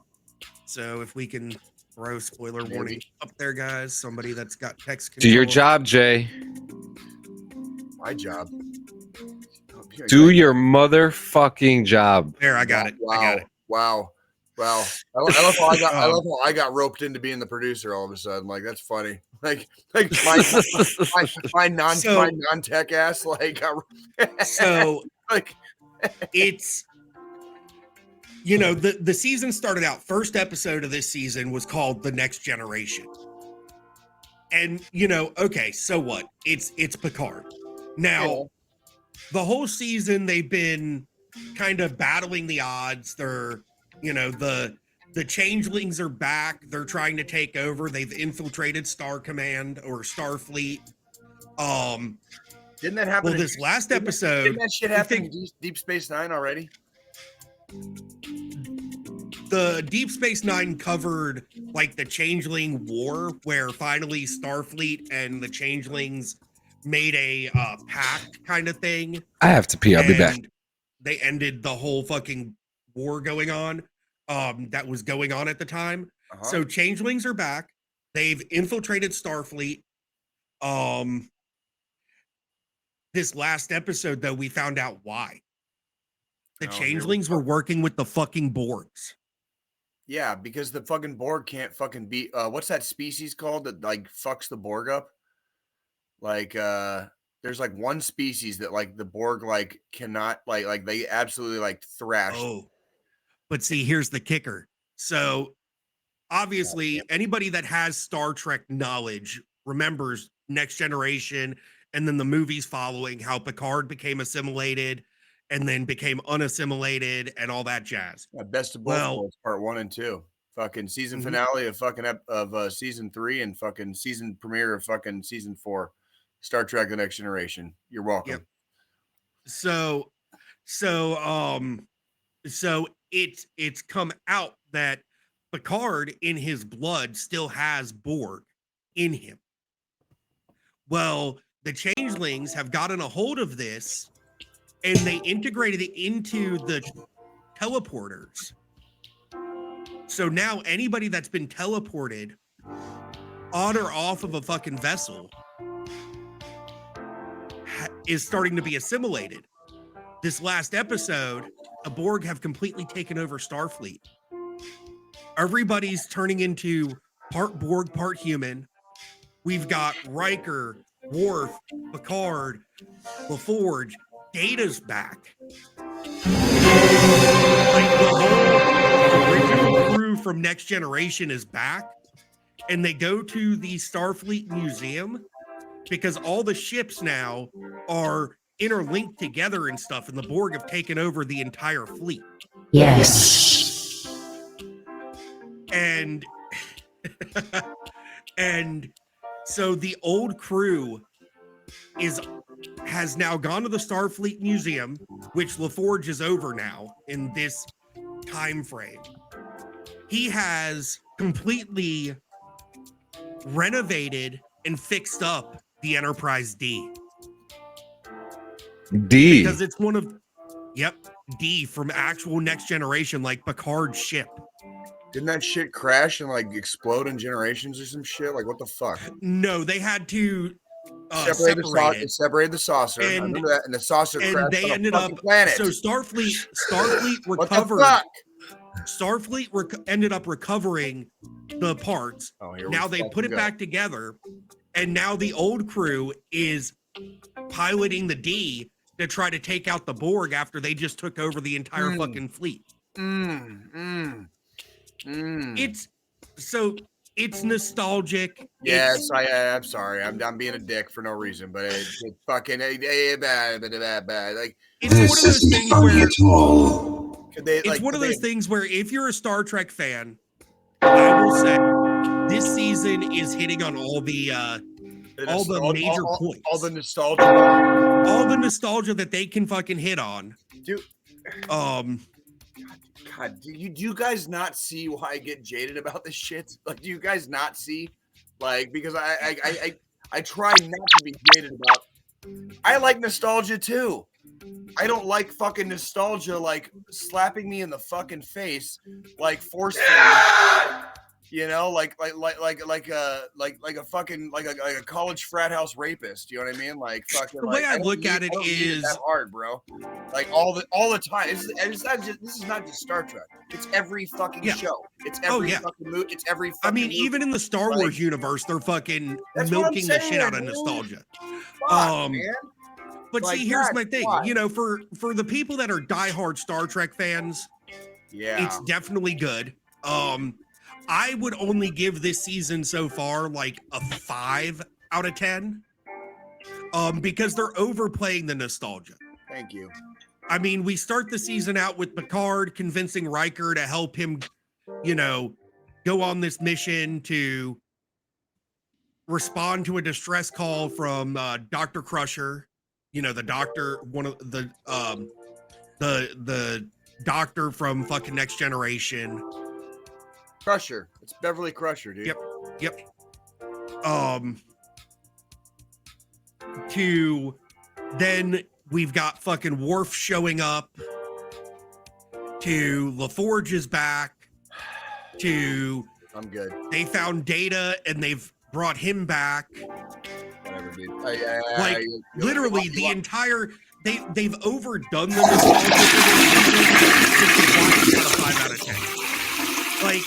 So if we can throw spoiler warning up there, guys, somebody that's got text control. Do your job, Jay. My job. Do your motherfucking job. There, I got it. Wow. I got it. Wow. I love how I got roped into being the producer all of a sudden. Like, that's funny. Like my non-tech ass. Like, So like, it's, you know, the season started out, first episode of this season was called The Next Generation. And, you know, okay, so what? It's Picard. Now, the whole season they've been kind of battling the odds. They're, you know, the changelings are back. They're trying to take over. They've infiltrated Star Command or Starfleet. didn't that happen? Well, this last episode, Didn't that shit happen in Deep Space Nine already? the Deep Space Nine covered like the Changeling War, where finally Starfleet and the Changelings made a pact kind of thing. I have to pee. I'll be back. And they ended the whole fucking war going on that was going on at the time. So changelings are back. They've infiltrated Starfleet. This last episode, though, we found out why. The changelings were working with the fucking Borgs. Yeah, because the fucking Borg can't fucking beat what's that species called that like fucks the Borg up? Like there's like one species that like the Borg like cannot like they absolutely like thrash. Oh, but see, here's the kicker. So obviously, anybody that has Star Trek knowledge remembers Next Generation and then the movies following, how Picard became assimilated and then became unassimilated and all that jazz. Yeah, best of both worlds, part 1 and 2. Fucking season finale of fucking of season 3 and fucking season premiere of fucking season 4. Star Trek: The Next Generation. You're welcome. Yep. So it's come out that Picard in his blood still has Borg in him. Well, the changelings have gotten a hold of this and they integrated it into the teleporters. So now anybody that's been teleported on or off of a fucking vessel is starting to be assimilated. This last episode, the Borg have completely taken over Starfleet. Everybody's turning into part Borg, part human. We've got Riker, Worf, Picard, LaForge, Data's back. Like the whole original crew from Next Generation is back, and they go to the Starfleet Museum because all the ships now are interlinked together and stuff, and the Borg have taken over the entire fleet. Yes. And and so the old crew has now gone to the Starfleet Museum, which LaForge is over now in this time frame. He has completely renovated and fixed up the Enterprise D. D. Because it's one of D from actual Next Generation, like Picard's ship. Didn't that shit crash and like explode in Generations or some shit? Like what the fuck? No, they had to separate the saucer. I remember that, and the saucer crashed and they on ended a up. planet. So Starfleet recovered. What the fuck? Starfleet ended up recovering the parts. Now they put it back together, and now the old crew is piloting the D to try to take out the Borg after they just took over the entire fucking fleet. It's nostalgic. Yes, I'm sorry. I'm being a dick for no reason, but it's fucking bad. Like This isn't funny at all. It's one of those things where if you're a Star Trek fan, I will say this season is hitting on all the major points, all the nostalgia that they can fucking hit on. Dude, God, do you guys not see why I get jaded about this shit? Like, do you guys not see? Like, because I try not to be jaded about. I like nostalgia too. I don't like fucking nostalgia like slapping me in the fucking face, like forcefully. You know, like a fucking like a college frat house rapist. You know what I mean? Like fucking. The way I look at it is that hard, bro. Like all the time. This is not just Star Trek. It's every fucking show. It's every fucking movie. It's every. Fucking I mean, movie. Even in the Star Wars universe, they're fucking milking the shit out of nostalgia. Fuck, man. But like, see, here's God, my thing. why? You know, for the people that are diehard Star Trek fans, it's definitely good. I would only give this season so far like a 5 out of 10. Because they're overplaying the nostalgia. Thank you. I mean, we start the season out with Picard convincing Riker to help him, you know, go on this mission to respond to a distress call from Dr. Crusher. You know, the doctor, one of the doctor from fucking Next Generation. Crusher. It's Beverly Crusher, dude. Yep. To then we've got fucking Worf showing up. To LaForge is back. To I'm good. They found Data and they've brought him back. Whatever, dude. Like literally the entire they've overdone the nostalgia for this 5 out of 10. Like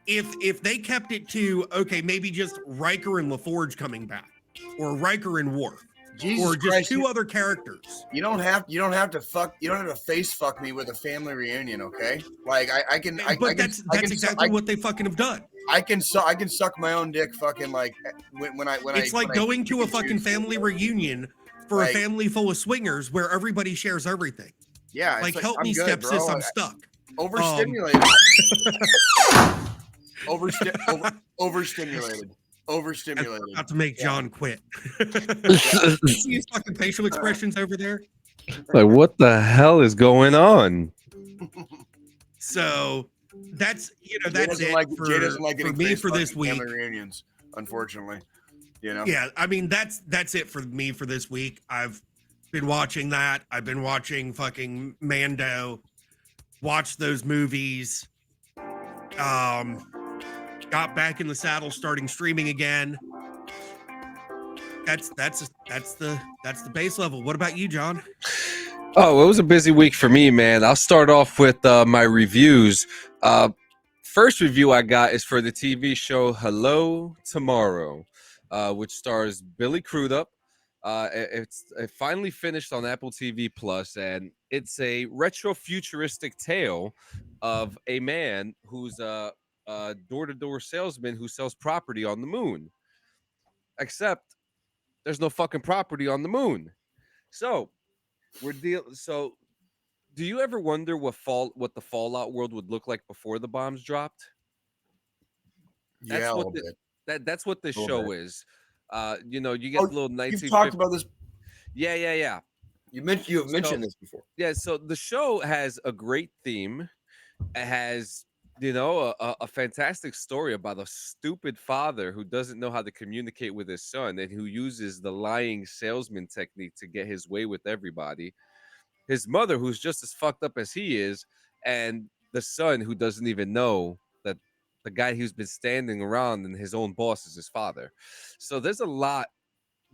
if they kept it to maybe just Riker and LaForge coming back, or Riker and Worf, Jesus or just Christ, two other characters. You don't have to face fuck me with a family reunion, okay? Like I can. That's exactly what they fucking have done. I can suck my own dick, fucking like when I. It's like going to a fucking family reunion for a family full of swingers where everybody shares everything. Yeah, like help me, stepsis, I'm stuck. Overstimulated. Overstimulated. Not to make John quit. See his fucking facial expressions over there. Like, what the hell is going on? So that's Jay that's doesn't it like for Jay doesn't like for getting me face for fucked this at week. family reunions, unfortunately. Yeah, I mean that's it for me for this week. I've been watching that. I've been watching fucking Mando. Watched those movies. Got back in the saddle, starting streaming again. That's the base level. What about you, John? Oh, it was a busy week for me, man. I'll start off with my reviews. First review I got is for the TV show Hello Tomorrow, which stars Billy Crudup. It finally finished on Apple TV Plus, and it's a retro futuristic tale of a man who's a door-to-door salesman who sells property on the moon. Except there's no fucking property on the moon. So so do you ever wonder what the Fallout world would look like before the bombs dropped? Yeah, That's a what little bit. that's what this A little show bit. is. You get Oh, the little you've talked 1950. about this. Yeah. You have mentioned this before. Yeah, so the show has a great theme. It has, a fantastic story about a stupid father who doesn't know how to communicate with his son and who uses the lying salesman technique to get his way with everybody. His mother, who's just as fucked up as he is, and the son who doesn't even know that the guy who's been standing around and his own boss is his father. So there's a lot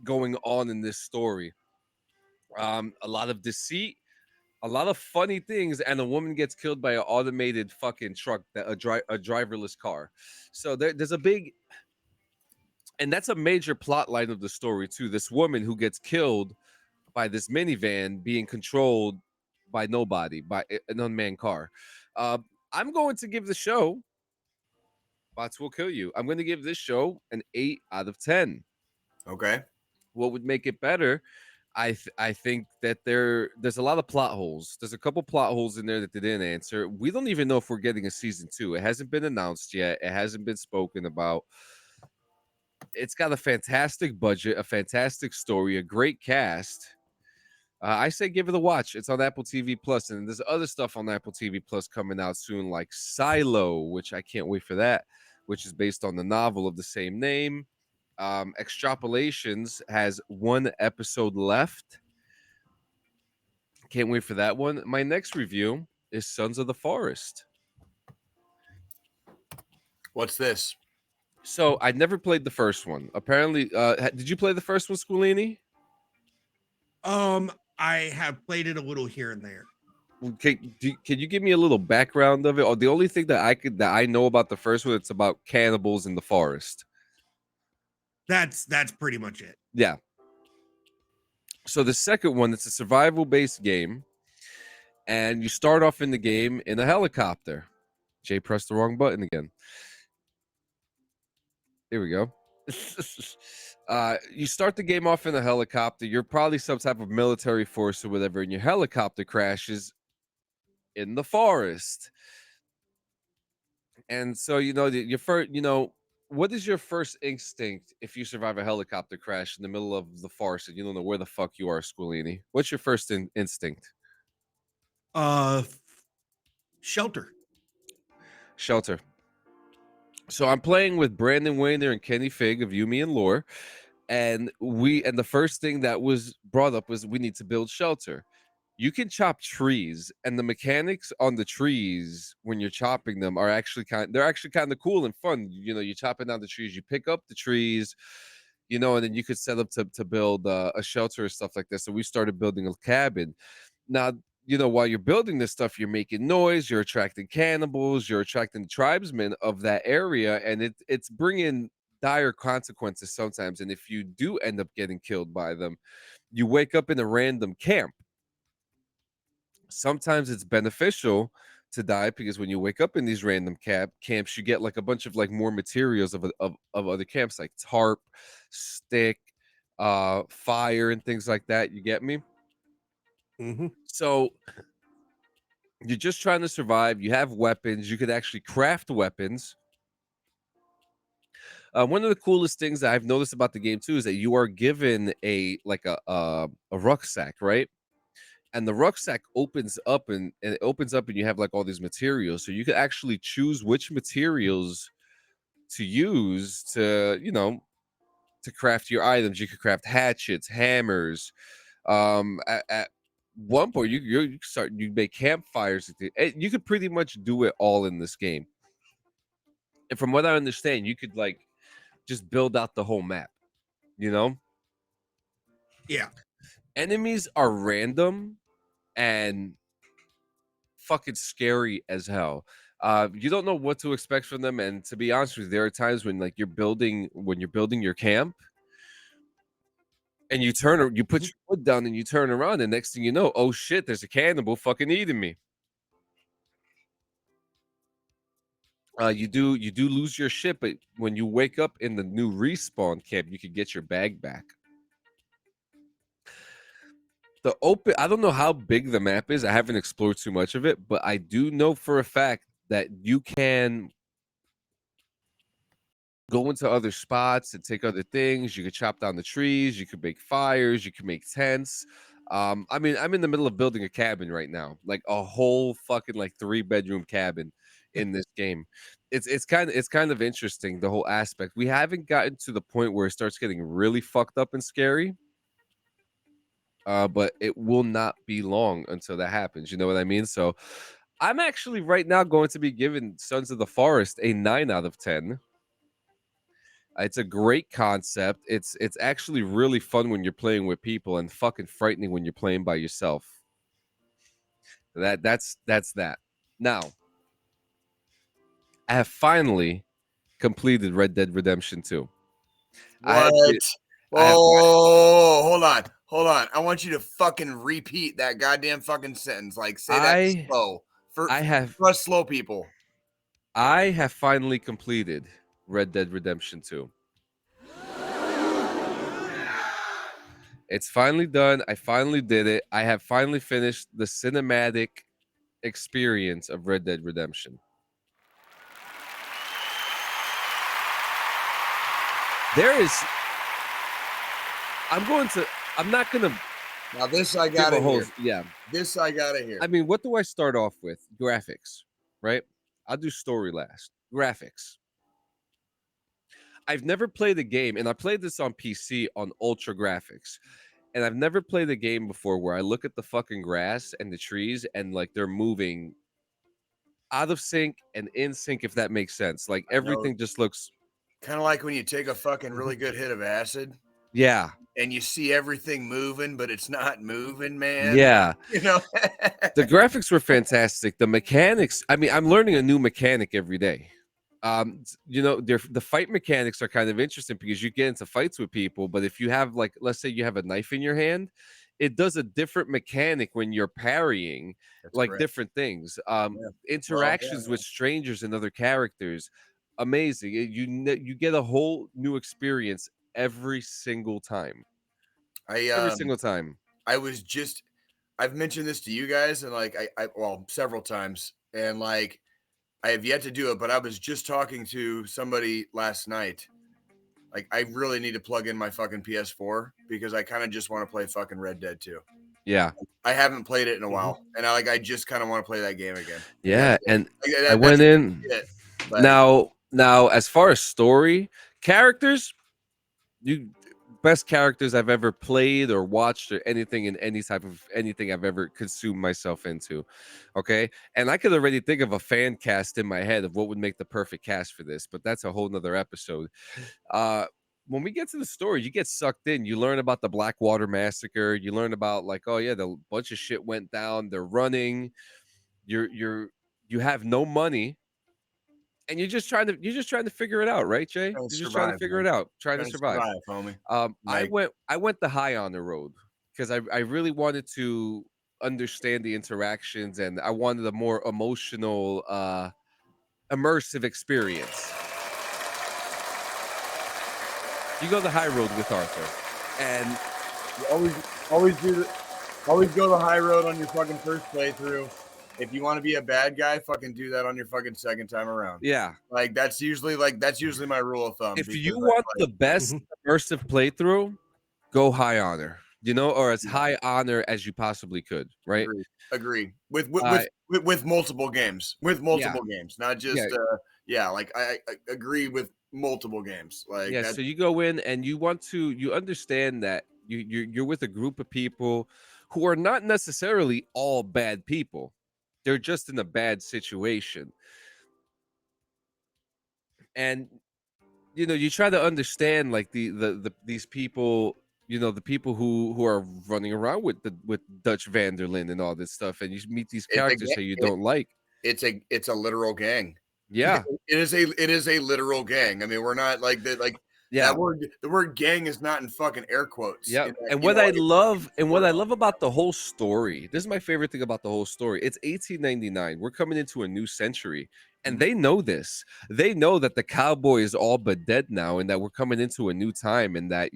going on in this story. A lot of deceit, a lot of funny things, and a woman gets killed by an automated fucking truck, a driverless car. So there's a big, and that's a major plot line of the story too. This woman who gets killed by this minivan being controlled by nobody, by an unmanned car. Uh, I'm going to give the show Bots Will Kill You. I'm going to give this show an 8 out of 10. Okay. What would make it better? I think that there's a lot of plot holes. There's a couple plot holes in there that they didn't answer. We don't even know if we're getting a season 2. It hasn't been announced yet. It hasn't been spoken about. It's got a fantastic budget, a fantastic story, a great cast. I say give it a watch. It's on Apple TV Plus, and there's other stuff on Apple TV Plus coming out soon, like Silo, which I can't wait for that, which is based on the novel of the same name. Extrapolations has one episode left. Can't wait for that one. My next review is Sons of the Forest. What's this? So I never played the first one. Apparently, did you play the first one, Scolini? I have played it a little here and there. Can you give me a little background of it? Or the only thing that I know about the first one, it's about cannibals in the forest. That's pretty much it. Yeah. So the second one, it's a survival based game, and you start off in the game in a helicopter. Jay pressed the wrong button again. Here we go. You start the game off in a helicopter. You're probably some type of military force or whatever, and your helicopter crashes in the forest. And so, your first, what is your first instinct if you survive a helicopter crash in the middle of the forest and you don't know where the fuck you are, Scolini? What's your first instinct? Shelter. Shelter. So I'm playing with Brandon Wayner and Kenny Fig of Yumi and Lore, and the first thing that was brought up was we need to build shelter. You can chop trees, and the mechanics on the trees when you're chopping them are actually kind of cool and fun. You're chopping down the trees, you pick up the trees, and then you could set up to build a shelter or stuff like this. So we started building a cabin. Now, while you're building this stuff, you're making noise, you're attracting cannibals, you're attracting tribesmen of that area, and it's bringing dire consequences sometimes. And if you do end up getting killed by them, you wake up in a random camp. Sometimes it's beneficial to die because when you wake up in these random camps, you get like a bunch of like more materials of other camps, like tarp, stick, fire, and things like that. You get me? Mm-hmm. So you're just trying to survive. You have weapons. You could actually craft weapons. One of the coolest things that I've noticed about the game too is that you are given a rucksack, right? and the rucksack opens up and it opens up and you have like all these materials, so you could actually choose which materials to use to, you know, to craft your items. You could craft hatchets, hammers. At one point, you make campfires. You could pretty much do it all in this game. And from what I understand, you could like just build out the whole map. You know, Yeah. enemies are random and fucking scary as hell. You don't know what to expect from them, and to be honest with you, there are times when like you're building your camp, and you put your foot down and you turn around, and next thing you know, oh shit, there's a cannibal fucking eating me. You do lose your ship, but when you wake up in the new respawn camp, you could get your bag back. I don't know how big the map is. I haven't explored too much of it, but I do know for a fact that you can go into other spots and take other things. You could chop down the trees, you could make fires, you could make tents. I mean, I'm in the middle of building a cabin right now, like a whole fucking like 3-bedroom cabin in this game. It's kind of interesting, the whole aspect. We haven't gotten to the point where it starts getting really fucked up and scary. But it will not be long until that happens. You know what I mean? So I'm actually right now going to be giving Sons of the Forest a 9 out of 10. It's a great concept. It's actually really fun when you're playing with people and fucking frightening when you're playing by yourself. That's that. Now, I have finally completed Red Dead Redemption 2. What? Oh, hold on. I want you to fucking repeat that goddamn fucking sentence. Like, say that slow. For us slow people. I have finally completed Red Dead Redemption 2. It's finally done. I finally did it. I have finally finished the cinematic experience of Red Dead Redemption. I'm not gonna. Now this I gotta hear. Yeah. This I gotta hear. I mean, what do I start off with? Graphics, right? I'll do story last. Graphics. I've never played a game, and I played this on PC on ultra graphics. And I've never played a game before where I look at the fucking grass and the trees and like they're moving out of sync and in sync, if that makes sense. Like everything just looks kind of like when you take a fucking really good hit of acid. Yeah. And you see everything moving, but it's not moving, man. Yeah. You know, the graphics were fantastic. The mechanics, I mean, I'm learning a new mechanic every day. You know, the fight mechanics are kind of interesting because you get into fights with people, but if you have like, let's say you have a knife in your hand, it does a different mechanic when you're parrying. That's like correct. Different things. Interactions with strangers and other characters, amazing. You get a whole new experience every single time. Every single time. I've mentioned this to you guys, and like I several times, and like I have yet to do it, but I was just talking to somebody last night. Like, I really need to plug in my fucking PS4 because I kind of just want to play fucking Red Dead 2. Yeah. I haven't played it in a while, and I just kind of want to play that game again. Yeah, and I went in. Now, as far as story, characters, best characters I've ever played or watched or anything in any type of anything I've ever consumed myself into. Okay. And I could already think of a fan cast in my head of what would make the perfect cast for this, but that's a whole nother episode. When we get to the story, you get sucked in. You learn about the Blackwater Massacre. You learn about like, oh yeah, the bunch of shit went down. They're running. You have no money. And you're just trying to figure it out, right, Jay? You're just trying to figure it out, trying to survive. Homie. I went the high on the road because I really wanted to understand the interactions and I wanted a more emotional, immersive experience. You go the high road with Arthur, and you always go the high road on your fucking first playthrough. If you want to be a bad guy, fucking do that on your fucking second time around. Yeah. Like that's usually my rule of thumb. If you want the best immersive playthrough, go high honor. you know, or as Yeah. high honor as you possibly could, right? Agree. Uh, With multiple games. With yeah, multiple games. Not yeah, just like I agree with multiple games. Like yeah. that. So you go in and you understand that you're with a group of people who are not necessarily all bad people. They're just in a bad situation. And you try to understand like these people, the people who are running around with Dutch Vanderlyn and all this stuff, and you meet these It's a characters that you don't like. it's a literal gang. Yeah, It is a literal gang. I mean, we're not like that. Like yeah, that word. The word gang is not in fucking air quotes. yeah. In that, And you what know, I like, it's love and what word I on. love about the whole story, this is my favorite thing about the whole story. It's 1899. We're coming into a new century. And Mhm. they know this. They know that the cowboy is all but dead now, and that we're coming into a new time, and that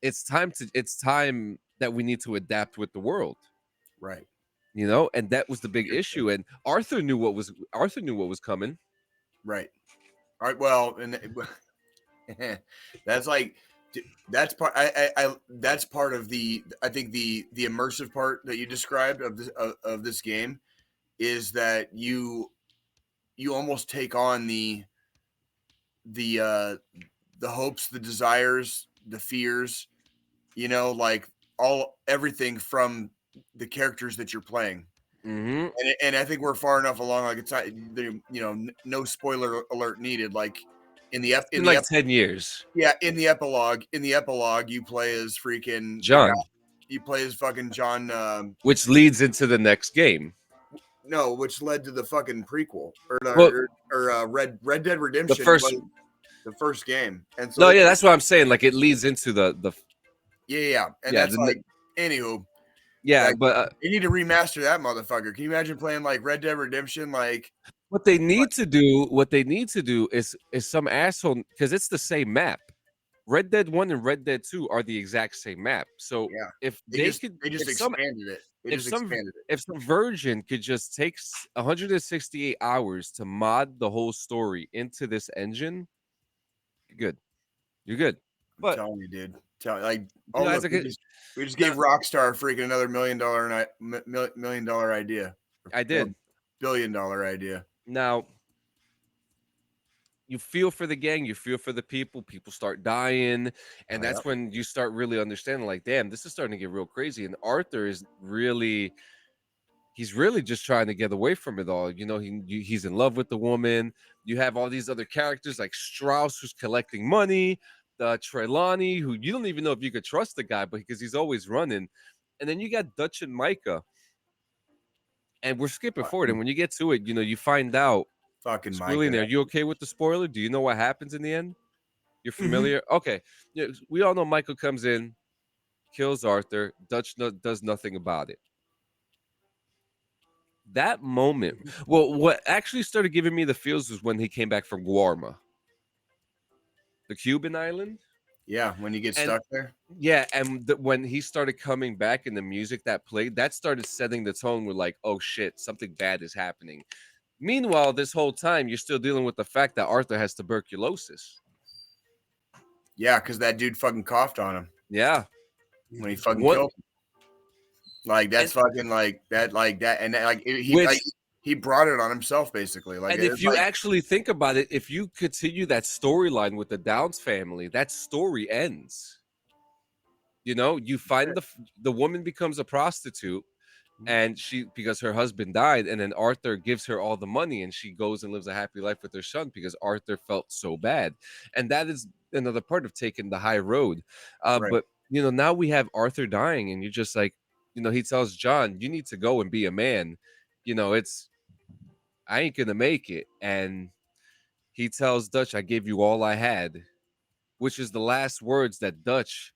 it's time that we need to adapt with the world, Right. and that was the big issue. And Arthur knew what was coming. Right. All right. Well, and that's like that's part. I that's part of the. I think the immersive part that you described of this game is that you almost take on the uh the hopes, the desires, the fears, like everything from the characters that you're playing. Hmm. And I think we're far enough along, like it's not, no spoiler alert needed. Like in the It's been like 10 years. in the epilogue, you play as freaking the guy. John, You play as fucking John. which leads into the next game. No, which led to the fucking prequel Well, Red Dead the Redemption first. was the first game, and so No, yeah, that's what I'm saying. Like, it leads into the and yeah, that's like, anywho, yeah, like but they need to remaster that motherfucker. Can you imagine playing like Red Dead Redemption? Like, what they need to do is some asshole, because it's the same map. Red Dead 1 and Red Dead 2 are the exact same map. So yeah, if they could, they just expanded it. They if just some expanded it. if some virgin could just take 168 hours to mod the whole story into this engine, you're good. You're good. I'm But telling you, dude. Like, you oh know, look, as a kid, we just now, gave Rockstar freaking another $1 million idea, I or did. $1 billion idea. Now you feel for the gang, you feel for the people. People start dying, and Oh, yeah. that's when you start really understanding. Like, damn, this is starting to get real crazy. And Arthur is he's really just trying to get away from it all. He's in love with the woman. You have all these other characters like Strauss, who's collecting money, the Trelawney, who you don't even know if you could trust the guy, but because he's always running. And then you got Dutch and Micah, and we're skipping forward. And when you get to it, you find out. Fucking Micah. Squillian, are you okay with the spoiler? Do you know what happens in the end? You're Mhm. familiar? Okay. Yeah, we all know Michael comes in, kills Arthur. Dutch does nothing about it. That moment, well, what actually started giving me the feels was when he came back from Guarma, the Cuban island. Yeah, when you get And stuck there. yeah, and when he started coming back and the music that played, that started setting the tone with like, oh shit, something bad is happening. Meanwhile, this whole time, you're still dealing with the fact that Arthur has tuberculosis. Yeah, because that dude fucking coughed on him Yeah. when he fucking What? killed him. Like that's And fucking like that, and that, like which he brought it on himself basically. Like And if it's you like actually think about it, if you continue that storyline with the Downs family, that story ends. You find the woman becomes a prostitute, and because her husband died, and then Arthur gives her all the money, and she goes and lives a happy life with her son because Arthur felt so bad. And that is another part of taking the high road. right, But now we have Arthur dying, and you're just like, he tells John, you need to go and be a man. It's I ain't gonna make it. And he tells Dutch, I gave you all I had, which is the last words that Dutch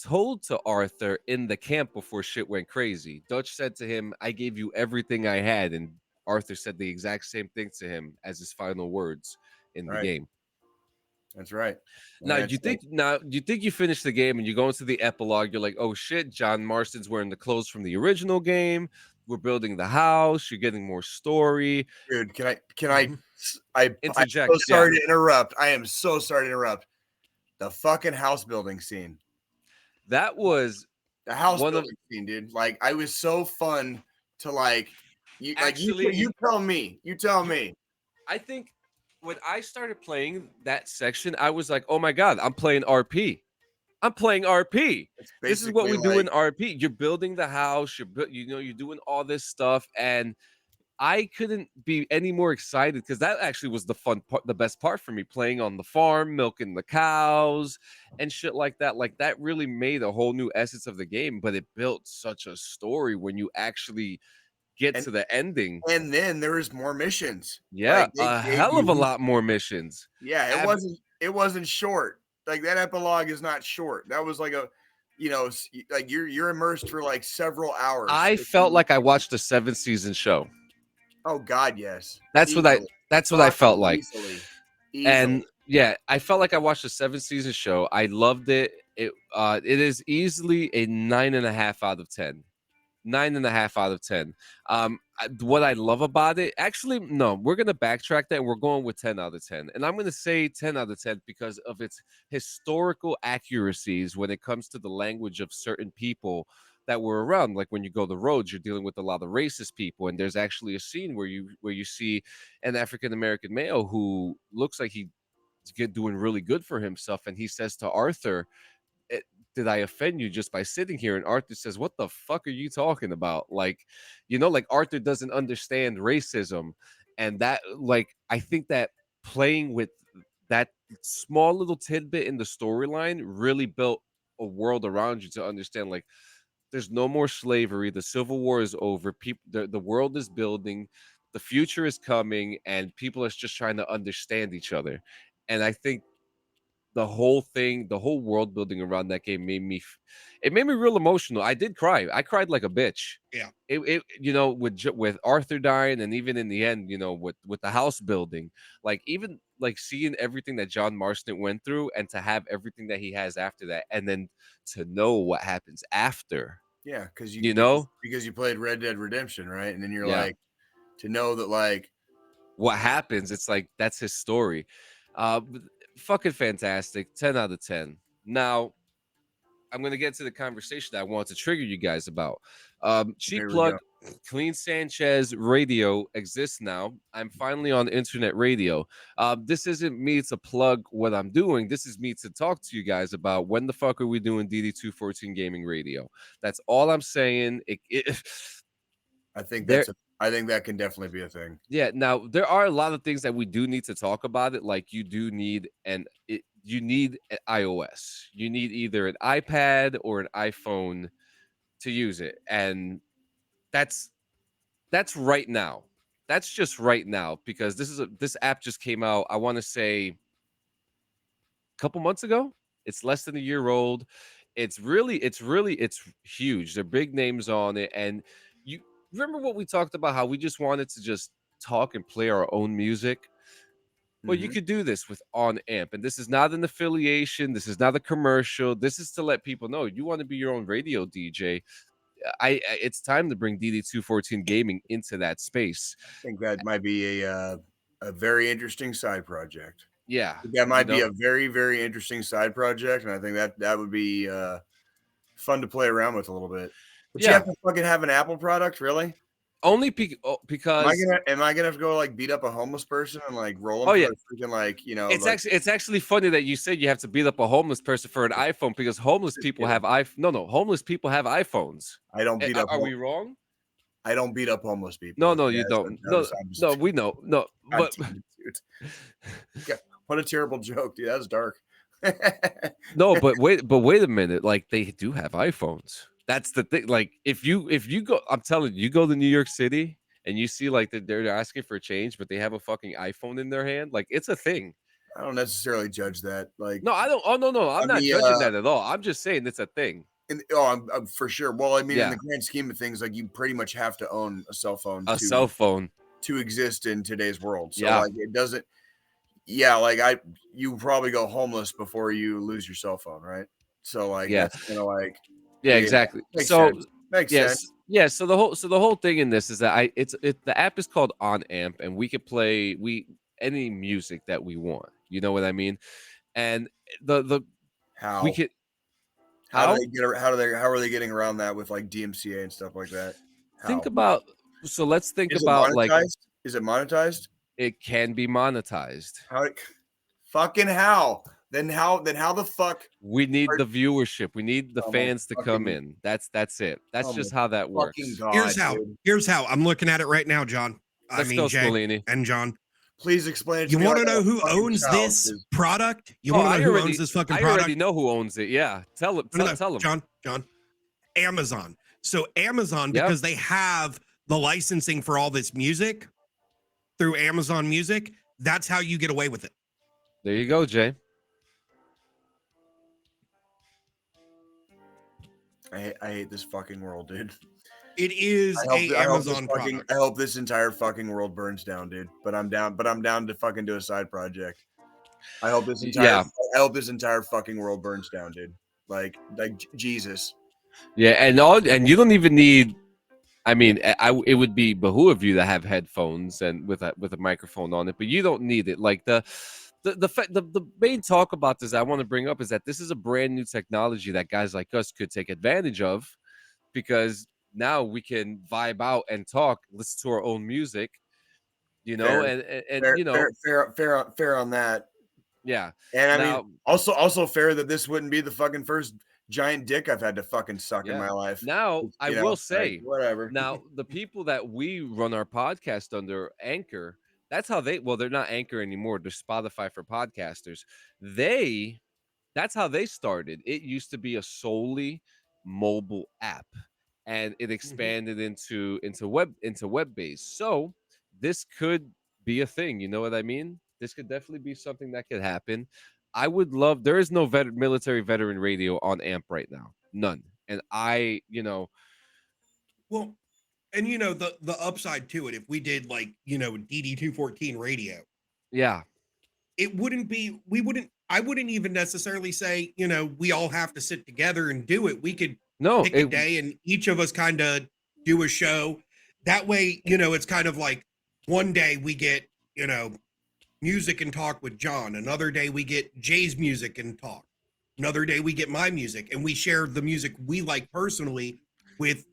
told to Arthur in the camp before shit went crazy. Dutch said to him, I gave you everything I had. And Arthur said the exact same thing to him as his final words in the right. game. That's right. Now, And it's like, you think you finish the game and you go into the epilogue, you're like, oh shit, John Marston's wearing the clothes from the original game. We're building the house, you're getting more story. dude, can I Mhm. I'm Interject, so sorry to interrupt. I am so sorry to interrupt. The fucking house building scene. That was The house one of building scene, dude. Like, I was so fun to you. actually, You tell me. You tell me. I think when I started playing that section, I was like, oh my god, I'm playing RP. I'm playing RP. It's This is what basically we do like, in RP. You're building the house. You're doing all this stuff, and I couldn't be any more excited because that actually was the fun part, the best part for me, playing on the farm, milking the cows, and shit like that. Like that really made a whole new essence of the game, but it built such a story when you actually get and to the ending. and then there was more missions. Yeah, Like, they a gave hell of a you, lot more missions. yeah, Ab- it wasn't short. Like, that epilogue is not short. That was like like you're immersed for like several hours. I felt like I watched a 7 season show. Oh God, yes. That's what I Easily. that's what I Fucking felt like. easily. And Easily. yeah, I felt like I watched a 7 season show. I loved it. It is easily a 9.5 out of 10. 9.5 out of 10. What I love about it, actually, no, we're gonna backtrack that and we're going with 10 out of 10. And I'm gonna say 10 out of 10 because of its historical accuracies when it comes to the language of certain people that were around. Like when you go the roads, you're dealing with a lot of racist people, and there's actually a scene where you see an African American male who looks like he's doing really good for himself, and he says to Arthur, did I offend you just by sitting here? And Arthur says, what the fuck are you talking about? Like, like Arthur doesn't understand racism. And that, like, I think that playing with that small little tidbit in the storyline really built a world around you to understand, like, there's no more slavery. The Civil War is over. People, the world is building. The future is coming, and people are just trying to understand each other. And I think the whole thing, the whole world building around that game it made me real emotional. I did cry. I cried like a bitch. Yeah. With Arthur dying, and even in the end, with the house building, like even like seeing everything that John Marston went through, and to have everything that he has after that, and then to know what happens after. Yeah, because because you played Red Dead Redemption, right? And then you're Yeah. like, to know that, like, What happens, it's like that's his story. Fucking fantastic. 10 out of 10. Now I'm going to get to the conversation that I want to trigger you guys about. Cheap Here we plug, go. Clean Sanchez Radio exists now. I'm finally on internet radio. This isn't me to plug what I'm doing. This is me to talk to you guys about when the fuck are we doing DD214 Gaming Radio. That's all I'm saying. I think there, I think that can definitely be a thing. Yeah, now there are a lot of things that we do need to talk about it. Like you do need you need an iOS. You need either an iPad or an iPhone to use it. And that's right now. That's just right now because this app just came out, I want to say a couple months ago. It's less than a year old. It's huge. They're big names on it. And you remember what we talked about, how we just wanted to just talk and play our own music. Well, you could do this with On Amp, and this is not an affiliation. This is not a commercial. This is to let people know you want to be your own radio DJ. It's time to bring DD214 Gaming into that space. I think that might be a very interesting side project. Yeah, That might be a very, very interesting side project, and I think that would be fun to play around with a little bit. But you have to fucking have an Apple product, really? Only because am I gonna have to go like beat up a homeless person and like roll them? Freaking, like, it's actually funny that you said you have to beat up a homeless person for an iPhone because homeless people have homeless people have iPhones. I don't beat up. Are we wrong? I don't beat up homeless people. No, you don't. No, we know. No, but dude. What a terrible joke, dude. That was dark. No, but wait a minute. Like they do have iPhones. That's the thing. Like if you go, I'm telling you, you go to New York City and you see like they're asking for change, but they have a fucking iPhone in their hand. Like it's a thing. I don't necessarily judge that. Like, no, I don't. Oh no, I'm not judging that at all. I'm just saying it's a thing. I'm for sure. Well, I mean, in the grand scheme of things, like you pretty much have to own a cell phone. To exist in today's world. So like it doesn't. Yeah, like you probably go homeless before you lose your cell phone, right? So like that's kind of like. Yeah, exactly. Makes Makes sense. Yeah. So the whole thing in this is that the app is called On Amp, and we can play any music that we want. You know what I mean? And we could. How are they getting around that with like DMCA and stuff like that? Think about. So let's think Is about it like monetized? Is it monetized? it can be monetized. How? Fucking how? Then how the fuck? We need the viewership. We need the Oh my fans to come fucking- in. That's it. That's Oh just my how that fucking works. God, dude. Here's how. I'm looking at it right now, John. Let's go, Jay Scolini. and John. Please explain it to You me. want to like know I'm a who fucking owns child, this 'cause- product? You Oh, want to I know who already- owns this fucking I product? already know who owns it. Yeah, tell him. No, Tell him. John. Amazon. So Amazon, Yep. because they have the licensing for all this music through Amazon Music, that's how you get away with it. There you go, Jay. I hate this fucking world, dude. It is Amazon product. I hope this entire fucking world burns down, dude. But I'm down to fucking do a side project. I hope this entire fucking world burns down, dude. Like Jesus. Yeah, and you don't even need. I mean, it would be behoove of you to have headphones and with a microphone on it, but you don't need it. Like the main talk about this I want to bring up is that this is a brand new technology that guys like us could take advantage of, because now we can vibe out and talk, listen to our own music, you know, Fair. and fair, you know, fair on that. yeah. And I Now, mean, also fair that this wouldn't be the fucking first giant dick I've had to fucking suck in yeah. my life. Now, I will say, whatever. now the people that we run our podcast under, Anchor, that's how they're not Anchor anymore. They're Spotify for podcasters. That's how they started. It used to be a solely mobile app, and it expanded into web based. So this could be a thing. You know what I mean? This could definitely be something that could happen. I would love. There is no military veteran radio on AMP right now, none. And Well, and the upside to it, if we did like DD 214 radio, yeah, it wouldn't be. I wouldn't even necessarily say we all have to sit together and do it. We could pick a day and each of us kind of do a show. That way, it's kind of like one day we get music and talk with John. Another day we get Jay's music and talk. Another day we get my music, and we share the music we like personally with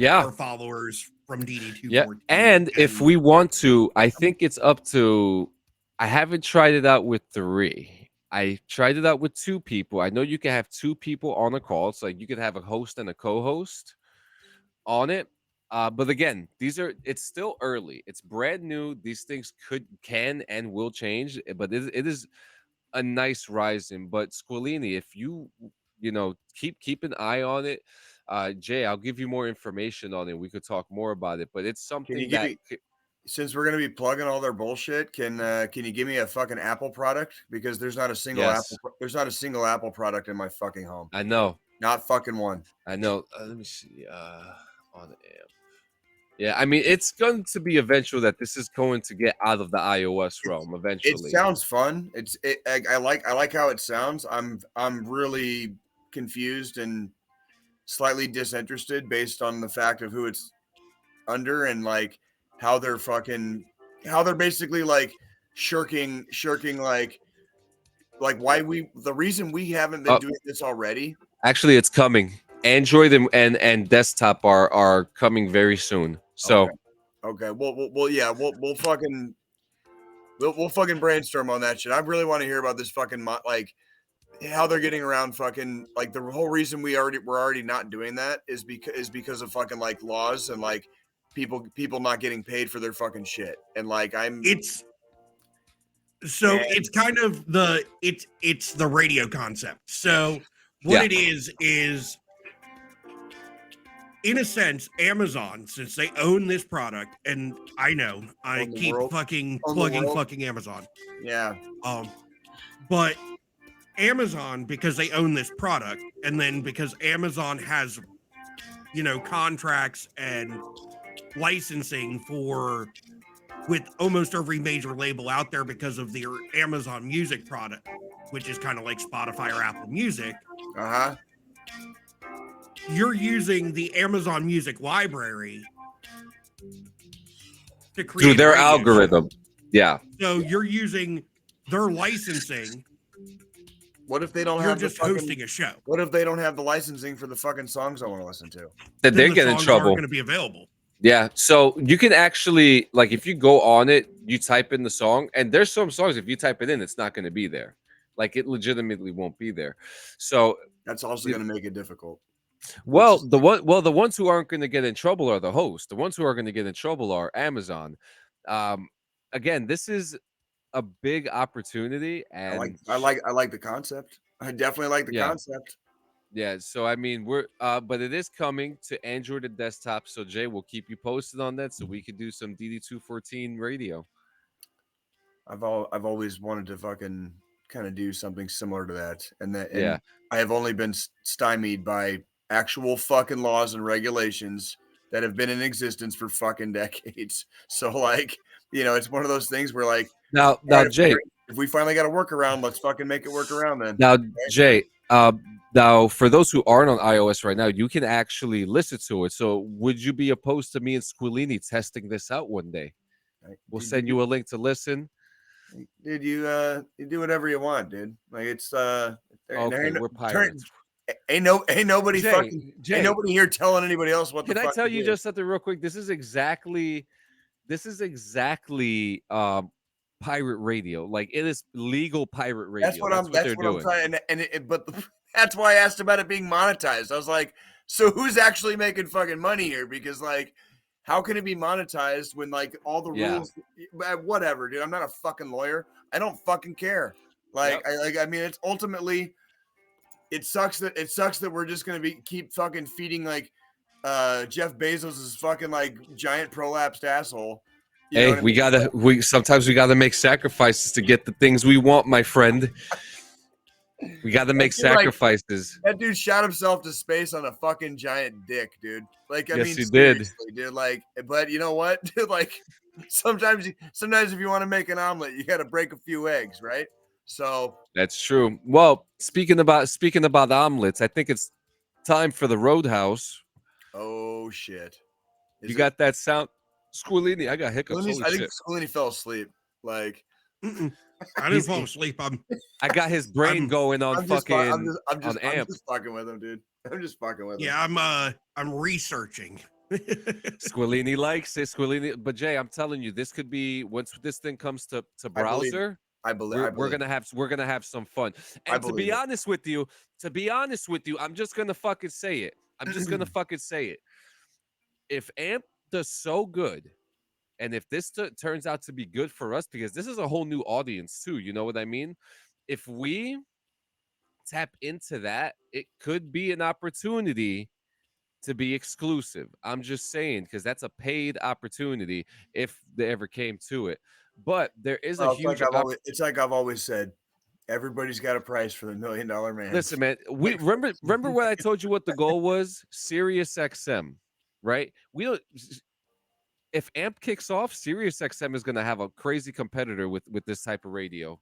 our followers from DD214. Yeah, and if we want to, I think it's up to. I haven't tried it out with 3. I tried it out with 2 people. I know you can have 2 people on a call. It's like you could have a host and a co-host on it. But again, it's still early. It's brand new. These things can and will change, but it is a nice rising. But Squilini, if you keep an eye on it, Jay, I'll give you more information on it. We could talk more about it, but it's something since we're gonna be plugging all their bullshit, can you give me a fucking Apple product? Because there's not a single Apple product in my fucking home. I know. Not fucking one. I know. Let me see. On the AMP. Yeah, I mean, it's going to be eventual that this is going to get out of the iOS realm eventually. It sounds fun. I like how it sounds. I'm really confused and slightly disinterested based on the fact of who it's under and like how they're basically like shirking like why the reason we haven't been doing this already. Actually, it's coming. Android and desktop are coming very soon. So okay. Well, yeah, we'll fucking brainstorm on that shit. I really want to hear about this fucking like how they're getting around fucking like the whole reason we're already not doing that is because of fucking like laws and like people not getting paid for their fucking shit. And like it's kind of it's the radio concept. So what it is in a sense, Amazon, since they own this product, and I know I keep fucking plugging fucking Amazon. Yeah. But Amazon, because they own this product, and then because Amazon has, contracts and licensing with almost every major label out there because of their Amazon Music product, which is kind of like Spotify or Apple Music. You're using the Amazon Music library to create through their algorithm. Yeah. So you're using their licensing What if they don't You're have just the fucking, hosting a show. What if they don't have the licensing for the fucking songs I want to listen to? Then Then they the get in songs trouble. aren't going to be available. Yeah, so you can actually, like, if you go on it, you type in the song, and there's some songs, if you type it in, it's not going to be there. Like, it legitimately won't be there. So That's also going to make it difficult. well, the ones who aren't going to get in trouble are the hosts. The ones who are going to get in trouble are Amazon. Again, this is a big opportunity, and I like the concept. I definitely like the Yeah. concept. yeah. So I mean, we're but it is coming to Android and desktop. So Jay, we'll keep you posted on that, so we could do some DD214 radio. I've always wanted to fucking kind of do something similar to that, and Yeah. I have only been stymied by actual fucking laws and regulations that have been in existence for fucking decades. So like, it's one of those things where like, Now, right, Jay. if we finally got a workaround, let's fucking make it work around then. Now, Jay. Now, for those who aren't on iOS right now, you can actually listen to it. So, would you be opposed to me and Squillini testing this out one day? We'll send you a link to listen. Dude, you do whatever you want, dude. Like it's Okay, we're pirates. Ain't nobody Jay, ain't nobody here telling anybody else what Can the I fuck tell to you do. just something real quick? This is exactly pirate radio. Like, it is legal pirate radio. That's what I'm trying, but that's why I asked about it being monetized. I was like, so who's actually making fucking money here? Because like, how can it be monetized when like all the rules? Whatever, dude. I'm not a fucking lawyer. I don't fucking care. Like, I mean, it's ultimately, it sucks that we're just gonna keep fucking feeding like Jeff Bezos' fucking like giant prolapsed asshole. You know what I mean? Sometimes we gotta make sacrifices to get the things we want, my friend. We gotta make sacrifices. That dude shot himself to space on a fucking giant dick, dude. Like, I Yes, mean, he seriously, dude. Like, but you know what, dude? Like, sometimes if you want to make an omelet, you got to break a few eggs, right? So that's true. Well, speaking about omelets, I think it's time for the Roadhouse. Oh shit! You got that sound, Squillini? I got hiccups. I think Squillini fell asleep. Like, I didn't fall asleep. I got his brain going on I'm just fucking with him, dude. I'm just fucking with him. Yeah, I'm researching. Squillini likes it. Squillini, but Jay, I'm telling you, this could be once this thing comes to browser. I believe we're gonna have some fun. And to be honest with you, I'm just gonna fucking say it. If AMP does so good, and if this turns out to be good for us, because this is a whole new audience too, you know what I mean? If we tap into that, it could be an opportunity to be exclusive. I'm just saying, because that's a paid opportunity if they ever came to it. But there is a huge. It's like I've always said, everybody's got a price for the $1 million man. Listen, man, we remember what I told you what the goal was? Sirius XM, right? We don't. If AMP kicks off, Sirius XM is going to have a crazy competitor with this type of radio.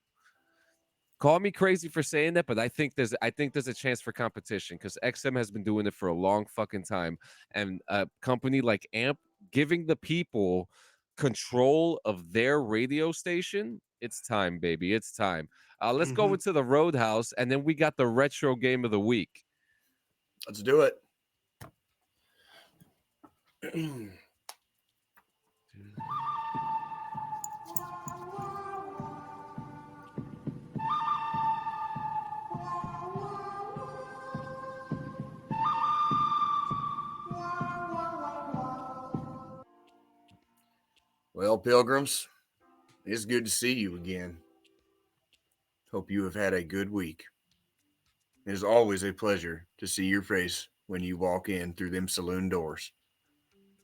Call me crazy for saying that, but I think there's a chance for competition because XM has been doing it for a long fucking time, and a company like AMP giving the people control of their radio station, it's time, baby, it's time. Let's go into the Roadhouse, and then we got the retro game of the week. Let's do it. Well, pilgrims, it's good to see you again. Hope you have had a good week. It is always a pleasure to see your face when you walk in through them saloon doors.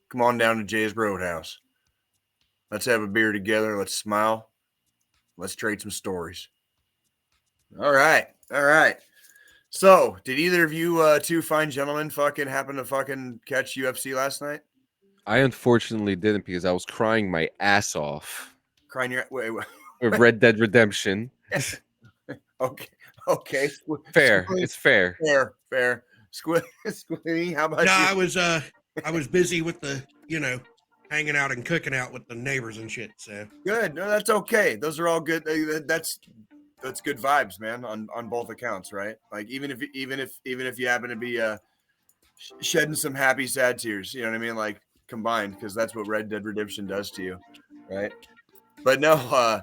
Come on down to Jay's Roadhouse. Let's have a beer together. Let's smile. Let's trade some stories. All right. So, did either of you two fine gentlemen fucking happen to fucking catch UFC last night? I unfortunately didn't because I was crying my ass off. Crying your wait. With Red Dead Redemption. Okay. Fair. It's fair. Fair. Squiddy, how about you? No, I was busy with the, hanging out and cooking out with the neighbors and shit. So good. No, that's okay. Those are all good. that's good vibes, man, on both accounts, right? Like even if you happen to be shedding some happy sad tears, you know what I mean, like combined, because that's what Red Dead Redemption does to you, right? But no,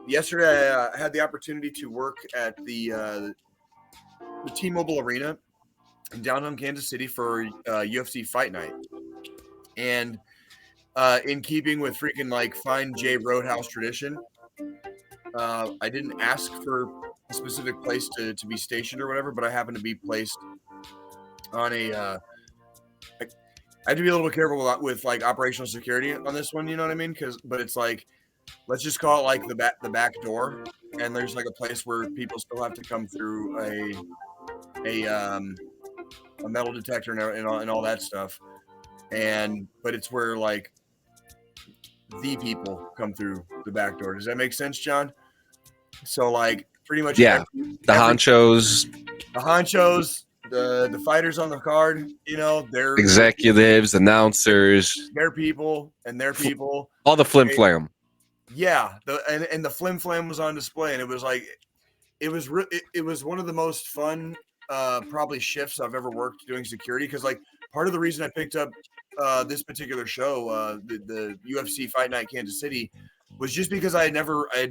yesterday I had the opportunity to work at the T-Mobile Arena in downtown Kansas City for UFC Fight Night, and in keeping with freaking like fine J Roadhouse tradition, I didn't ask for a specific place to be stationed or whatever, but I happened to be placed on a. I have to be a little bit careful with like operational security on this one, you know what I mean? But it's like, let's just call it like the back door, and there's like a place where people still have to come through a metal detector and all that stuff, but it's where like the people come through the back door. Does that make sense, John? So like pretty much the honchos, the fighters on the card, you know, they're executives, announcers, their people, and their people, all the flim flam. Yeah, and the flim flam was on display, and it was like it was one of the most fun probably shifts I've ever worked doing security, because like part of the reason I picked up this particular show, the UFC Fight Night Kansas City, was just because I had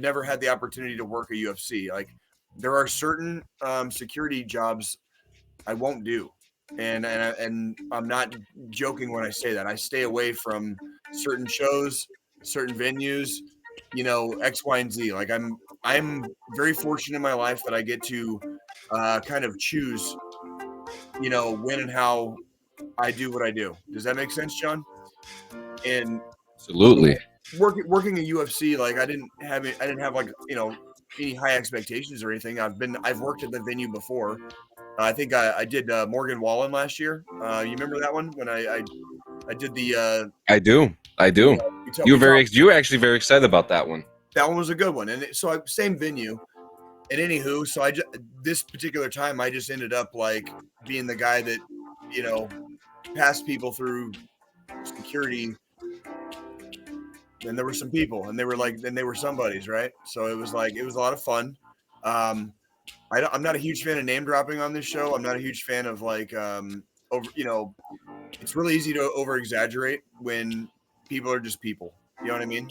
never had the opportunity to work a UFC. Like there are certain security jobs I won't do, and I'm not joking when I say that. I stay away from certain shows, certain venues, you know, X, Y, and Z. Like I'm very fortunate in my life that I get to kind of choose, you know, when and how I do what I do. Does that make sense, John? And absolutely. Working a UFC, like I didn't have like, you know, any high expectations or anything. I've worked at the venue before. I think I did Morgan Wallen last year. You remember that one when I did the? I do. You were actually very excited about that one. That one was a good one, and same venue. And anywho, so this particular time I just ended up like being the guy that, you know, passed people through security. And there were some people, and they were somebody's, right? So it was a lot of fun. I'm not a huge fan of name dropping on this show. I'm not a huge fan of like you know, it's really easy to over exaggerate when people are just people. You know what I mean?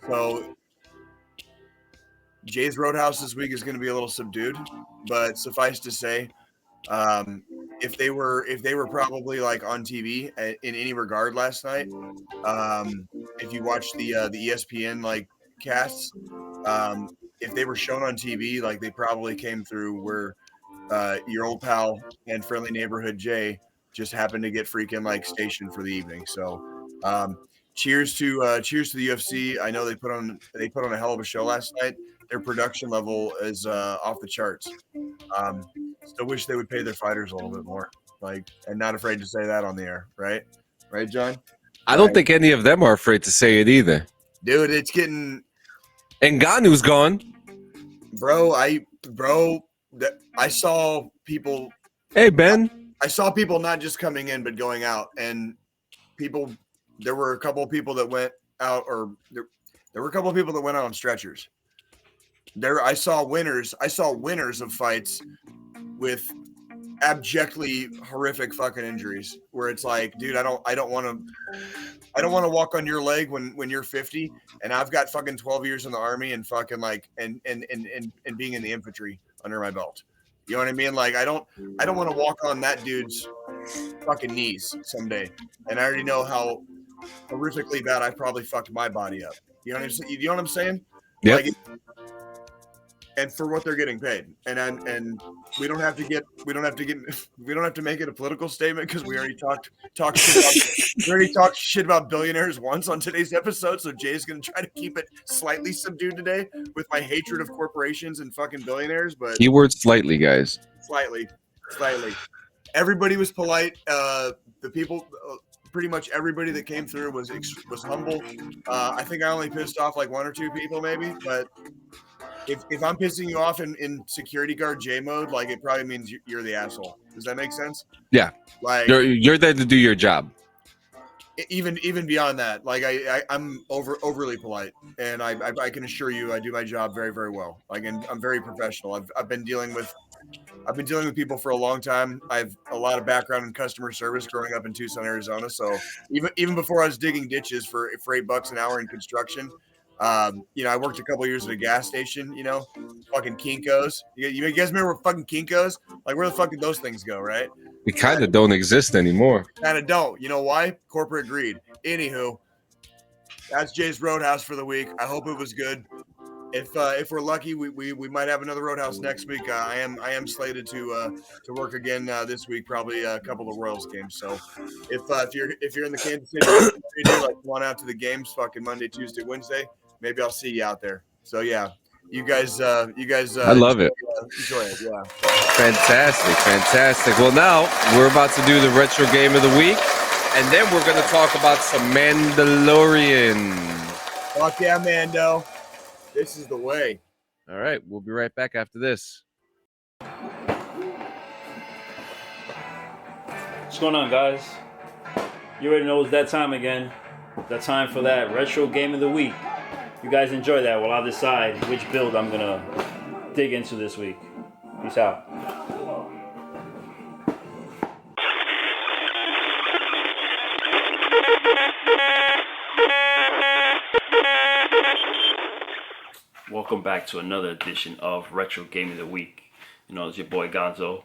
So Jay's Roadhouse this week is going to be a little subdued, but suffice to say, if they were probably like on TV in any regard last night, if you watched the ESPN like casts, if they were shown on TV, like they probably came through where your old pal and friendly neighborhood Jay just happened to get freaking like stationed for the evening. So cheers to the UFC. I know they put on a hell of a show last night. Their production level is off the charts. Still wish they would pay their fighters a little bit more, like, and not afraid to say that on the air, right, John? I don't think any of them are afraid to say it either. Dude, it's getting. Ngannou's gone, bro. I saw people. Hey Ben, I saw people not just coming in but going out, and people. There were a couple of people that went out, or there were a couple of people that went out on stretchers. I saw winners of fights with abjectly horrific fucking injuries where it's like, dude, I don't want to walk on your leg when you're 50 and I've got fucking 12 years in the army and fucking like and being in the infantry under my belt. You know what I mean? Like I don't want to walk on that dude's fucking knees someday. And I already know how horrifically bad I probably fucked my body up. You know what I'm saying? Yeah. Like, and for what they're getting paid, and we don't have to make it a political statement because we already talked shit about billionaires once on today's episode. So Jay's gonna try to keep it slightly subdued today with my hatred of corporations and fucking billionaires. But keyword slightly, guys. Slightly. Everybody was polite. The people. Pretty much everybody that came through was humble. I think I only pissed off like one or two people maybe, but if I'm pissing you off in security guard J mode, like it probably means you're the asshole. Does that make sense? Yeah. Like you're there to do your job. even beyond that, like I'm overly polite, and I can assure you I do my job very, very well. Like, and I'm very professional. I've been dealing with people for a long time. I have a lot of background in customer service growing up in Tucson, Arizona. So even before I was digging ditches for $8 an hour in construction, I worked a couple years at a gas station. Fucking Kinkos. You guys remember fucking Kinkos? Like, where the fuck did those things go, right? We kind of don't exist anymore. Kind of don't. You know why? Corporate greed. Anywho, that's Jay's Roadhouse for the week. I hope it was good. If we're lucky, we might have another Roadhouse next week. I am slated to work again this week, probably a couple of Royals games. So if you're in the Kansas City area, like come on out to the games, fucking Monday, Tuesday, Wednesday. Maybe I'll see you out there. So yeah, you guys. I love it. Enjoy it. Yeah. Fantastic. Well, now we're about to do the retro game of the week, and then we're going to talk about some Mandalorian. Fuck yeah, Mando. This is the way. All right, we'll be right back after this. What's going on, guys? You already know it's that time again. That time for that retro game of the week. You guys enjoy that while I decide which build I'm gonna dig into this week. Peace out. Welcome back to another edition of Retro Game of the Week. It's your boy Gonzo.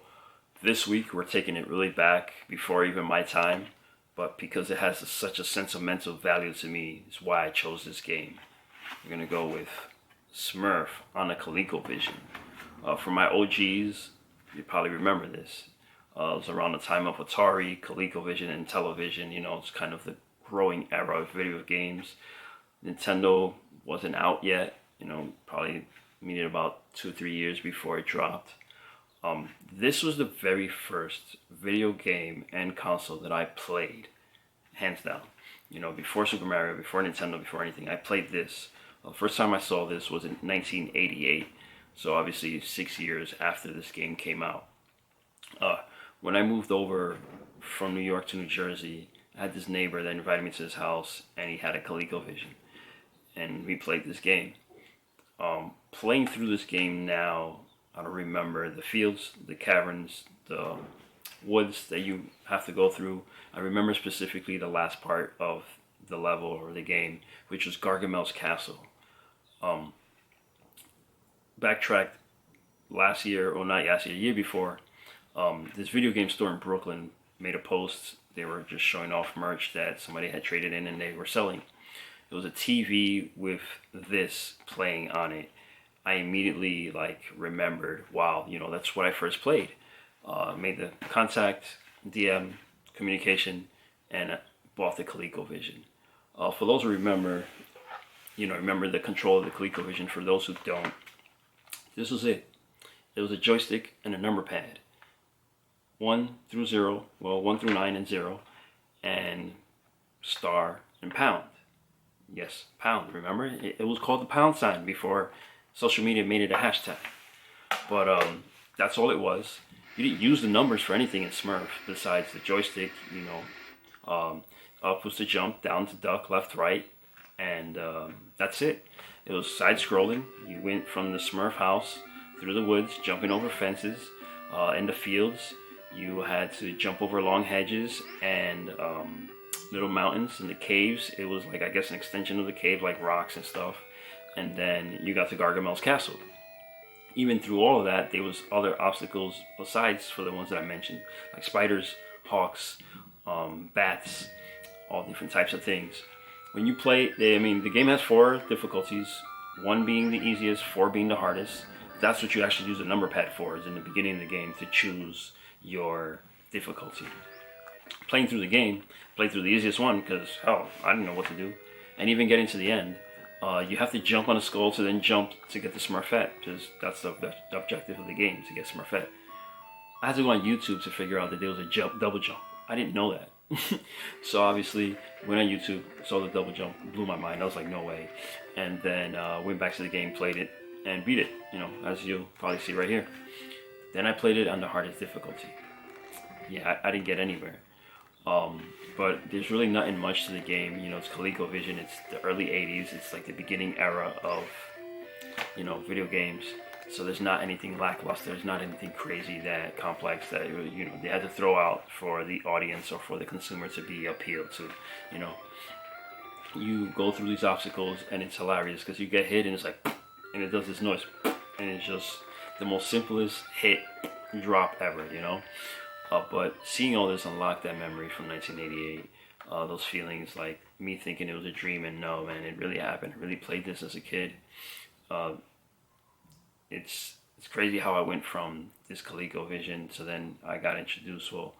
This week we're taking it really back before even my time, but because it has such a sentimental value to me, is why I chose this game. We're gonna go with Smurf on a ColecoVision. For my OGs, you probably remember this. It was around the time of Atari, ColecoVision, and television. It's kind of the growing era of video games. Nintendo wasn't out yet. Probably needed about 2-3 years before it dropped. This was the very first video game and console that I played, hands down. Before Super Mario, before Nintendo, before anything, I played this. The first time I saw this was in 1988, so obviously 6 years after this game came out. When I moved over from New York to New Jersey, I had this neighbor that invited me to his house, and he had a ColecoVision, and we played this game. Playing through this game now, I don't remember the fields, the caverns, the woods that you have to go through. I remember specifically the last part of the level or the game, which was Gargamel's Castle. Backtracked last year, or not last year, the year before, this video game store in Brooklyn made a post. They were just showing off merch that somebody had traded in and they were selling. It was a TV with this playing on it. I immediately remembered, wow, that's what I first played. Made the contact, DM, communication, and bought the ColecoVision. For those who remember, remember the control of the ColecoVision. For those who don't, this was it. It was a joystick and a number pad. 1 through 0, 1 through 9 and 0, and star and pound. Yes, pound, remember? It was called the pound sign before social media made it a hashtag. But that's all it was. You didn't use the numbers for anything in Smurf besides the joystick. Up was to jump, down to duck, left, right, and that's it. It was side-scrolling. You went from the Smurf house through the woods, jumping over fences, in the fields. You had to jump over long hedges and little mountains in the caves. It was an extension of the cave, like rocks and stuff. And then you got to Gargamel's Castle. Even through all of that, there was other obstacles besides for the ones that I mentioned, like spiders, hawks, bats, all different types of things. When you play, the game has 4 difficulties, 1 being the easiest, 4 being the hardest. That's what you actually use the number pad for, is in the beginning of the game to choose your difficulty. Playing through the game, played through the easiest one because, hell, I didn't know what to do. And even getting to the end, you have to jump on a skull to then jump to get the Smurfette, because that's the objective of the game, to get Smurfette. I had to go on YouTube to figure out that there was a double jump. I didn't know that. So obviously, went on YouTube, saw the double jump, blew my mind. I was like, no way. And then went back to the game, played it, and beat it, as you'll probably see right here. Then I played it on the hardest difficulty. Yeah, I didn't get anywhere. Um, but there's really nothing much to the game. You know, it's ColecoVision. It's the early '80s. It's like the beginning era of video games. So there's not anything lackluster. There's not anything crazy that complex that they had to throw out for the audience or for the consumer to be appealed to. You know, you go through these obstacles and it's hilarious because you get hit and it's like, and it does this noise, and it's just the most simplest hit drop ever. But seeing all this unlock that memory from 1988, those feelings like me thinking it was a dream and no, man, it really happened. I really played this as a kid. Uh, it's crazy how I went from this ColecoVision to then I got introduced. Well,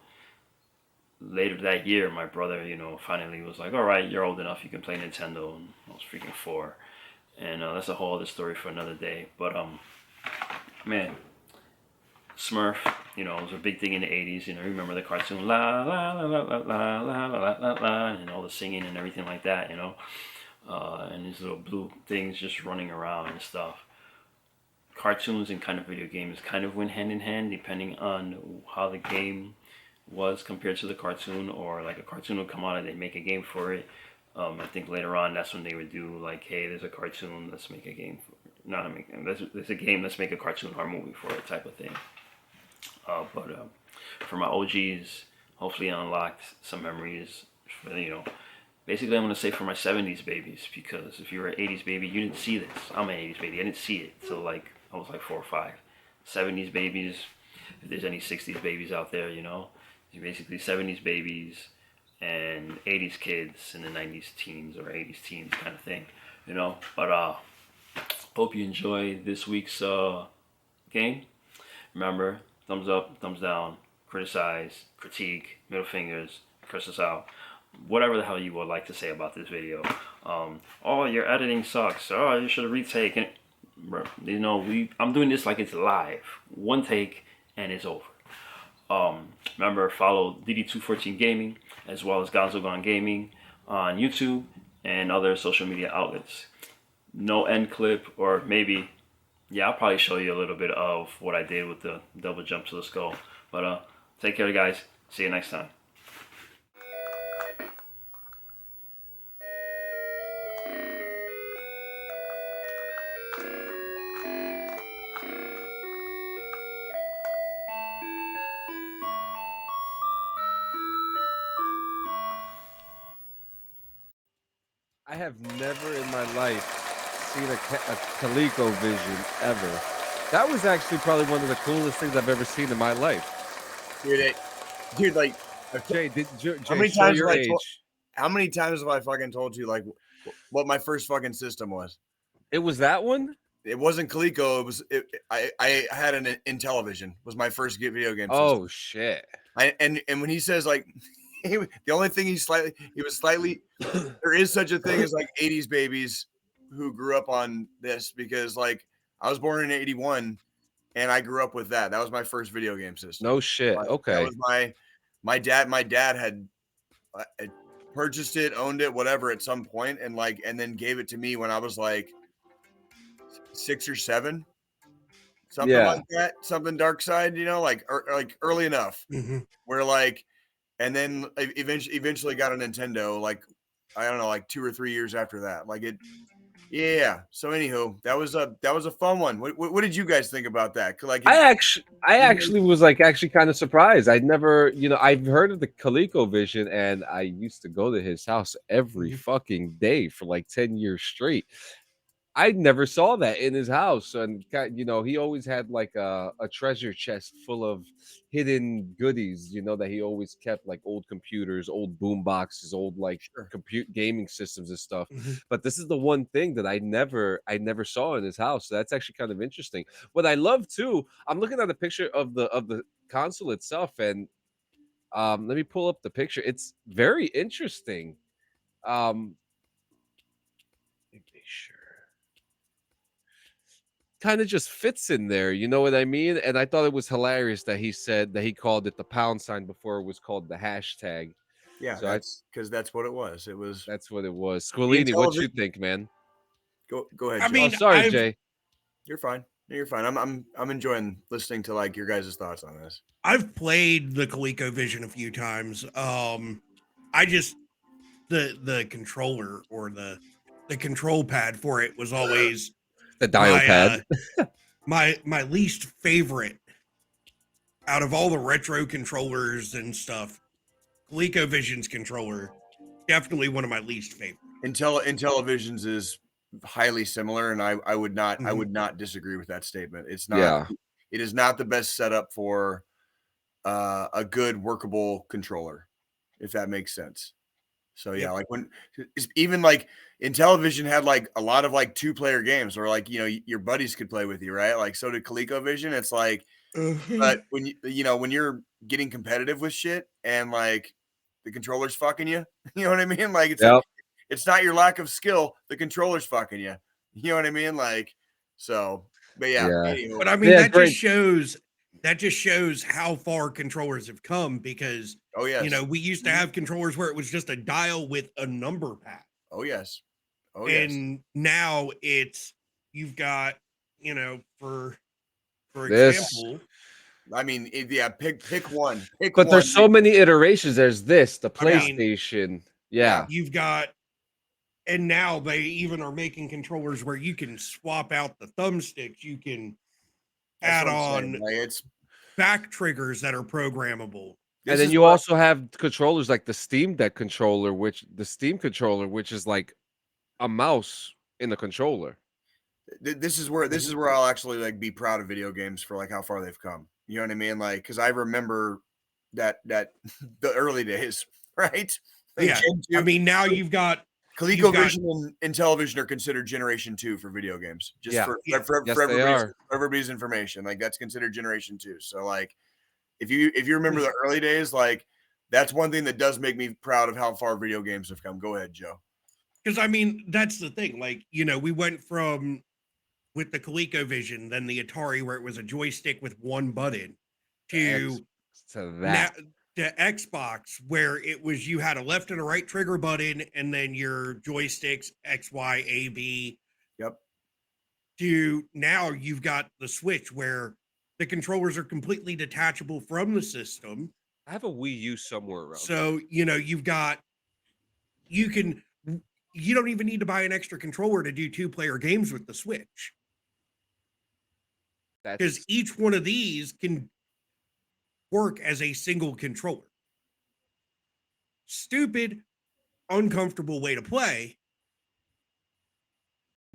later that year, my brother, finally was like, "All right, you're old enough. You can play Nintendo." And I was freaking 4, and that's a whole other story for another day. But man, Smurf, it was a big thing in the '80s. Remember the cartoon, la la la la la la la la la la, and all the singing and everything like that. And these little blue things just running around and stuff. Cartoons and kind of video games kind of went hand in hand depending on how the game was compared to the cartoon, or like a cartoon would come out and they make a game for it. I think later on that's when they would do like, hey, there's a cartoon, let's make a game. Not a make. There's a game, let's make a cartoon or movie for it, type of thing. But for my OGs, hopefully I unlocked some memories. Basically I'm gonna say for my '70s babies, because if you were an '80s baby, you didn't see this. I'm an '80s baby, I didn't see it. So like I was like 4 or 5. '70s babies, if there's any '60s babies out there, you're basically '70s babies and '80s kids and the '90s teens or '80s teens kind of thing, But hope you enjoy this week's game. Remember, thumbs up, thumbs down, criticize, critique, middle fingers, curse us out, whatever the hell you would like to say about this video. Oh, your editing sucks. Oh, you should have retaken it. I'm doing this like it's live. One take and it's over. Remember, follow DD214 Gaming as well as Gonzo Gone Gaming on YouTube and other social media outlets. No end clip, or maybe, yeah, I'll probably show you a little bit of what I did with the double jump to the skull. But take care, guys. See you next time. I have never in my life seen a ColecoVision ever. That was actually probably one of the coolest things I've ever seen in my life. Dude, like, Jay, how many show times your have age. how many times have I fucking told you like what my first fucking system was? It was that one? It wasn't Coleco. It was I had an Intellivision. Was my first video game system. Oh shit! And when he says like the only thing he was slightly there is such a thing as like '80s babies who grew up on this, because like I was born in '81 and I grew up with that. That was my first video game system. No shit. Okay. That was my dad. My dad had purchased it, owned it, whatever at some point, and then gave it to me when I was like 6 or 7, something like that, something dark side, like early enough where like, and then eventually got a Nintendo, like, I don't know, like 2 or 3 years after that. Like it, yeah. So anywho, that was a fun one. What did you guys think about that? Like, I actually was like kind of surprised. I'd never, I've heard of the ColecoVision, and I used to go to his house every fucking day for like 10 years straight. I never saw that in his house, and he always had like a treasure chest full of hidden goodies, that he always kept, like old computers, old boom boxes, old like compute gaming systems and stuff. But this is the one thing that I never saw in his house. So that's actually kind of interesting. What I love too, I'm looking at a picture of the console itself, and let me pull up the picture. It's very interesting. Let me make sure. Kind of just fits in there, you know what I mean? And I thought it was hilarious that he said that he called it the pound sign before it was called the hashtag. Yeah, so that's because that's what it was. It was. That's what it was. Squilini, what you think, man? Go ahead. I Jay. mean, sorry, Jay. You're fine. You're fine. I'm enjoying listening to like your guys' thoughts on this. I've played the ColecoVision a few times. I just the controller or the control pad for it was always The dial pad. My least favorite out of all the retro controllers and stuff. ColecoVision's controller, definitely one of my least favorite. Intellivision's is highly similar, and I would not I Mhm. would not disagree with that statement. It's not. It is not the best setup for a good workable controller, if that makes sense. So yeah, Yep. like when even like Intellivision had like a lot of like 2-player games where like your buddies could play with you, right? Like so did ColecoVision. It's like, but when when you're getting competitive with shit and like the controller's fucking you, you know what I mean? Like Yep. it's not your lack of skill, the controller's fucking you. You know what I mean? Like so, but yeah. Yeah. Anywho, But I mean, Yeah, that great. just shows how far controllers have come because oh yes, we used to have controllers where it was just a dial with a number pad. oh yes, oh yes. And now it's you've got, for This. example, I mean, yeah, pick one. Pick But one. there's so many iterations. There's this, the I mean, PlayStation. Yeah. you've got, and now they even are making controllers where you can swap out the thumbsticks, you can That's add what I'm saying. on Like, it's back triggers that are programmable. And this then is you where- also have controllers like the Steam Deck controller, which is like a mouse in the controller. this is where I'll actually like be proud of video games for like how far they've come. You know what I mean? Like, because I remember that the early days, right? Like Yeah, Gen 2 I mean, now you've got ColecoVision and Intellivision are considered Generation 2 for video games. Just Yeah. for Yeah. for, Yes, for they everybody's, are. for everybody's information, like that's considered Generation 2. So like, if you remember the early days, like that's one thing that does make me proud of how far video games have come. Go ahead, Joe. because I mean, that's the thing. Like, we went from with the ColecoVision, then the Atari, where it was a joystick with one button, to To now that. to Xbox, where it was you had a left and a right trigger button, and then your joysticks X, Y, A, B. Yep. To now you've got the Switch, where the controllers are completely detachable from the system. I have a Wii U somewhere around. So you've got you can you don't even need to buy an extra controller to do 2-player games with the Switch, because That's each one of these can work as a single controller. Stupid, uncomfortable way to play.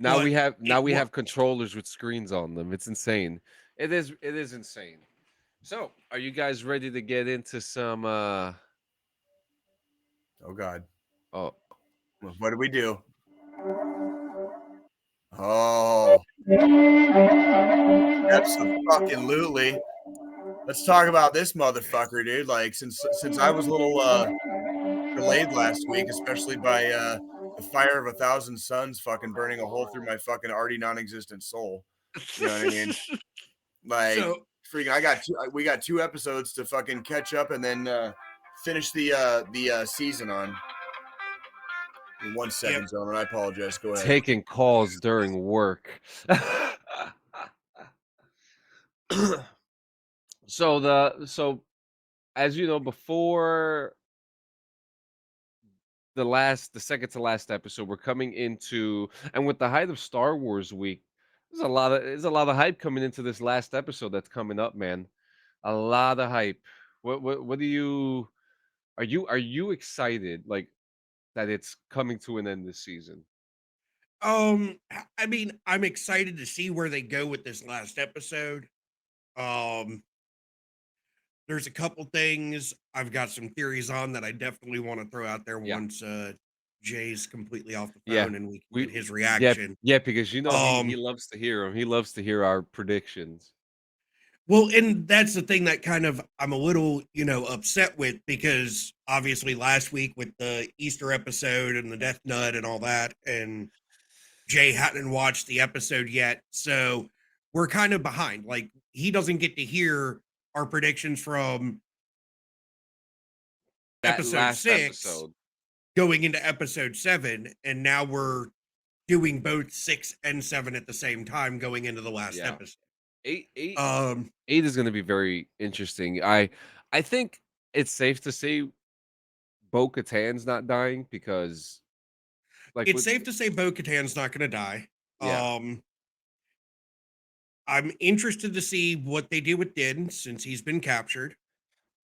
now but we have it have controllers with screens on them. It's insane. It is insane. So, are you guys ready to get into some Oh God. oh What do we do? Oh, absolutely. Let's talk about this motherfucker, dude. Like since I was a little delayed last week, especially by the fire of 1,000 suns fucking burning a hole through my fucking already non-existent soul. You know what I mean? Like So freaking we got 2 episodes to fucking catch up and then finish the season on. 1 second, gentlemen. I apologize. Go ahead. taking calls during work. So as you know, before the second to last episode, we're coming into, and with the height of Star Wars week, there's a lot of hype coming into this last episode that's coming up, man. A lot of hype. What do you are you excited like that it's coming to an end this season? I mean, I'm excited to see where they go with this last episode. Um, there's a couple things I've got some theories on that I definitely want to throw out there Yeah. once Jay's completely off the Yeah, phone and we can we get his yeah, reaction. yeah, because you know he Um, loves to hear them. He loves to hear our predictions. well, and that's the thing that kind of I'm a little, upset with, because obviously last week with the Easter episode and the Death Nut and all that, and Jay hadn't watched the episode yet. So we're kind of behind. Like, he doesn't get to hear our predictions from That episode last 6 episode. going into episode 7. And now we're doing both 6 and 7 at the same time going into the last Yeah. episode. Eight Um, 8 is gonna be very interesting. I think it's safe to say Bo-Katan's not dying because, like, it's with safe to say Bo-Katan's not going to die. yeah, I'm interested to see what they do with Din since he's been captured.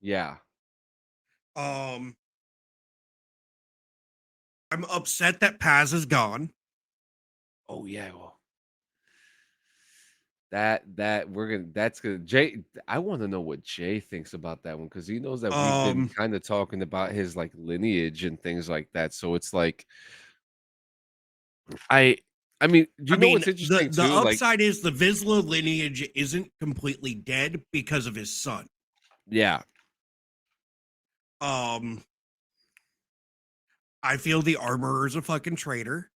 yeah. Um, I'm upset that Paz is gone. Oh, yeah, well, that we're gonna that's gonna Jay I wanna know what Jay thinks about that one because he knows that we've been Um, kinda talking about his, like, lineage and things like that, so it's like I I mean, I you know mean, what's the interesting the too? Like upside is the Vizsla lineage isn't completely dead because of his son. yeah. Um, I feel the armorer is a fucking traitor.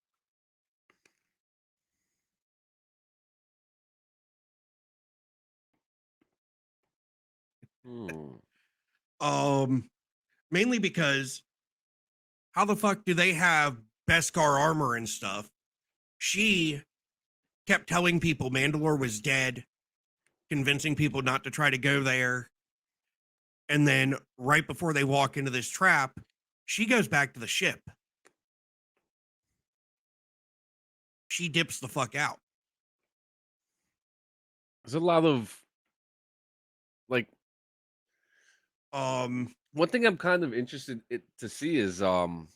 Hmm. Um, Mainly because how the fuck do they have Beskar armor and stuff? She kept telling people Mandalore was dead, convincing people not to try to go there. And then right before they walk into this trap, she goes back to the ship. She dips the fuck out. There's a lot of like, Um, one thing I'm kind of interested to see is, no,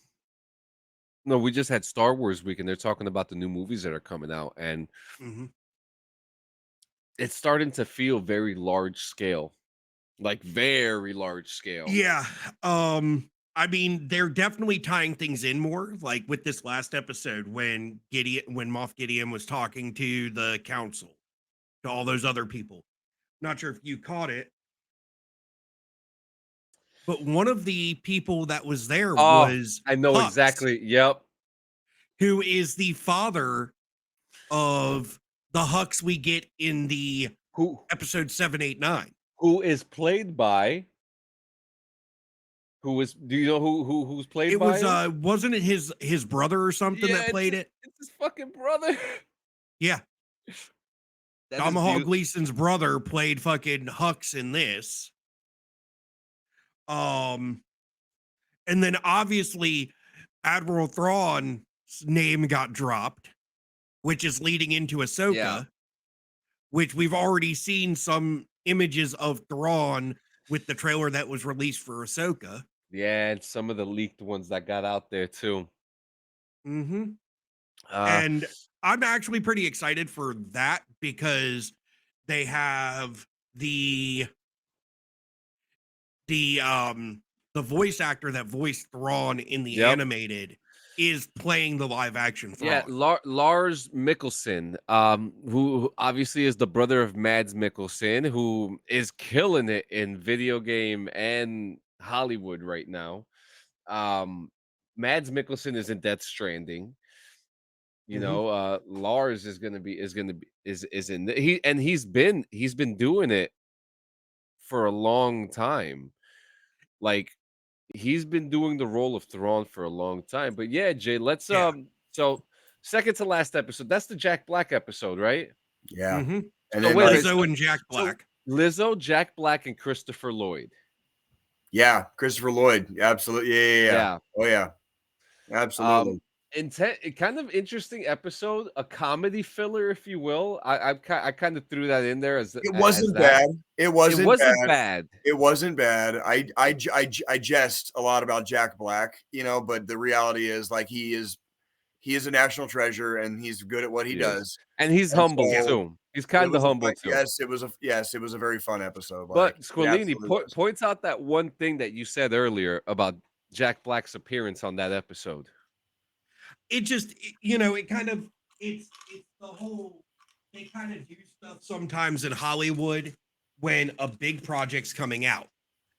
we just had Star Wars week, and they're talking about the new movies that are coming out, and mhm. it's starting to feel very large scale, like, very large scale. Yeah. I mean, they're definitely tying things in more, like with this last episode when Moff Gideon was talking to the council, to all those other people. Not sure if you caught it, but one of the people that was there Oh, was I know Hux, exactly. Yep. who is the father of the Hux we get in the Who episode 789. who is played by who is do you know who's played It by was him? wasn't it his brother or something Yeah, that played it? it's his fucking brother. Yeah. That is Domhnall beautiful. Gleeson's brother played fucking Hux in this. Um, and then obviously Admiral Thrawn's name got dropped, which is leading into Yeah. Ahsoka, which we've already seen some images of Thrawn with the trailer that was released for Ahsoka. Yeah, and some of the leaked ones that got out there too. Mm-hmm. Uh And I'm actually pretty excited for that because they have the the um the voice actor that voiced Thrawn in the yep. animated is playing the live action Yeah, Thrawn. Lars Mikkelsen, who obviously is the brother of Mads Mikkelsen, who is killing it in video game and Hollywood right now. Mads Mikkelsen is in Death Stranding. You Mhm. know, Lars is in he's been doing it for a long time. Like he's been doing the role of Thrawn for a long time. But yeah, Jay, let's Yeah. so second to last episode. That's the Jack Black episode, right? Yeah. Mhm. And So then wait a like minute. Lizzo and Jack So Black. Lizzo, Jack Black, and Christopher Lloyd. yeah, Christopher Lloyd. Absolutely. Yeah. Yeah. Oh yeah. Um Absolutely. kind of interesting episode, a comedy filler, if you will. I kind of threw that in there It as wasn't that. bad. It It wasn't wasn't bad. bad. It wasn't bad. I jest a lot about Jack Black, but the reality is like he is a national treasure and he's good at what he He is. does. And he's And humble Yeah. so too. He's it kind of was a humble too. yes, it was a very fun episode. Like But it Squilini absolutely was. points out that one thing that you said earlier about Jack Black's appearance on that episode. It just it kind of it's the whole they kind of do stuff sometimes in Hollywood when a big project's coming out.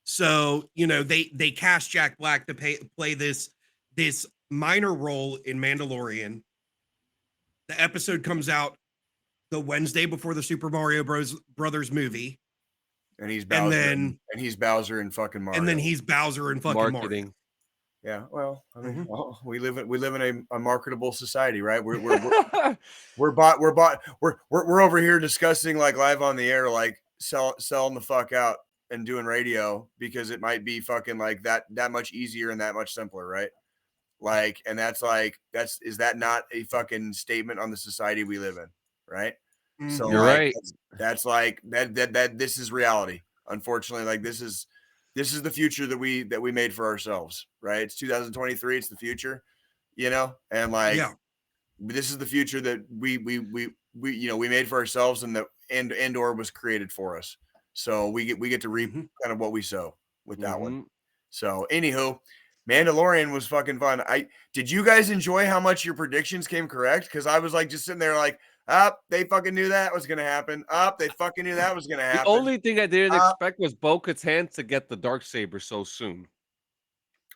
So, they cast Jack Black to play this minor role in Mandalorian. The episode comes out the Wednesday before the Super Mario Brothers movie, And he's and Bowser then and he's Bowser and fucking Mario. he's Bowser and fucking Mario. Marketing. Yeah, well, I mean, Mhm. well, we live in a marketable society, right? We're over here discussing like live on the air, like selling the fuck out and doing radio because it might be fucking like that much easier and that much simpler, right? Like, and is that not a fucking statement on the society we live in, right? So You're like right. that's like that this is reality. Unfortunately, like this is the future that we made for ourselves, right? It's 2023, it's the future, and like Yeah. this is the future that we made for ourselves and that and or was created for us. So we get to reap Mhm. kind of what we sow with that one. Mhm. So anywho, Mandalorian was fucking fun. Did you guys enjoy how much your predictions came correct? Because I was like just sitting there like, they fucking knew that was gonna happen. They fucking knew that was gonna The happen. only thing I didn't Uh, expect was Bo-Katan to get the Darksaber so soon.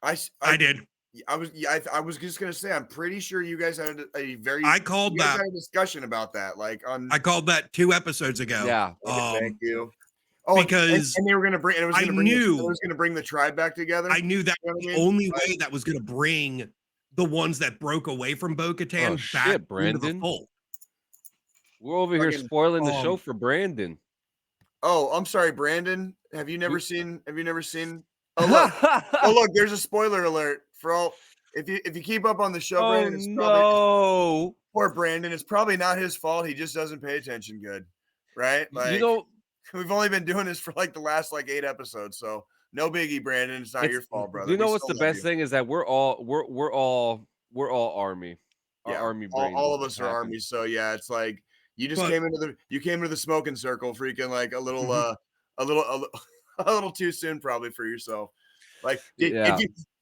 I did. I was just gonna say I'm pretty sure you guys had a very I called you guys that. had a discussion about that like on I called that 2 episodes ago. Yeah. okay, thank you. Oh, Because and they were gonna bring it was I gonna bring knew it was gonna bring the tribe back together. I knew that You know was what I the mean? only Like, way that was gonna bring the ones that broke away from Oh Bo-Katan back shit, into the Brandon. fold. We're over here fucking spoiling the show Um, for Brandon. oh, I'm sorry, Brandon. Have you never seen oh look, there's a spoiler alert for all if you keep up on the show, Oh Brandon, it's probably no. poor Brandon. It's probably not his fault. He just doesn't pay attention good. Right? You Like know, we've only been doing this for like the last like 8 episodes. So no biggie, Brandon. It's not your fault, brother. you We know what's still the love best you. thing is that we're all army. Our Yeah. army All, brains all is of what us are happened. armies. So yeah, it's like you just But came into the smoking circle freaking like a little Mhm. a little too soon probably for yourself. Like Yeah.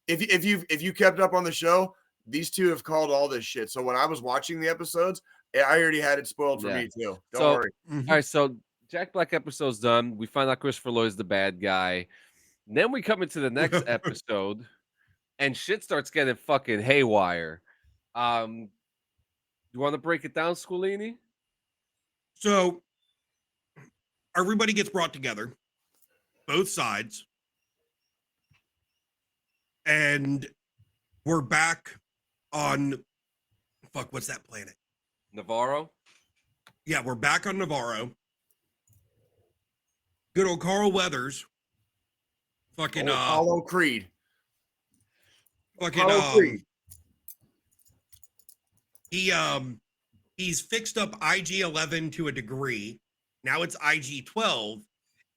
if you kept up on the show, these two have called all this shit. So when I was watching the episodes, I already had it spoiled for Yeah. me too. Don't So worry. all Mhm. right, so Jack Black episode's done. We find out Christopher Lloyd's the bad guy. Then we come into the next episode and shit starts getting fucking haywire. You want to break it down, Scolini? So everybody gets brought together, both sides, and we're back on what's that planet? Navarro? Yeah, we're back on Navarro. Good old Carl Weathers. Fucking Apollo Creed. fucking Apollo Creed. he's fixed up IG-11 to a degree. Now it's IG-12,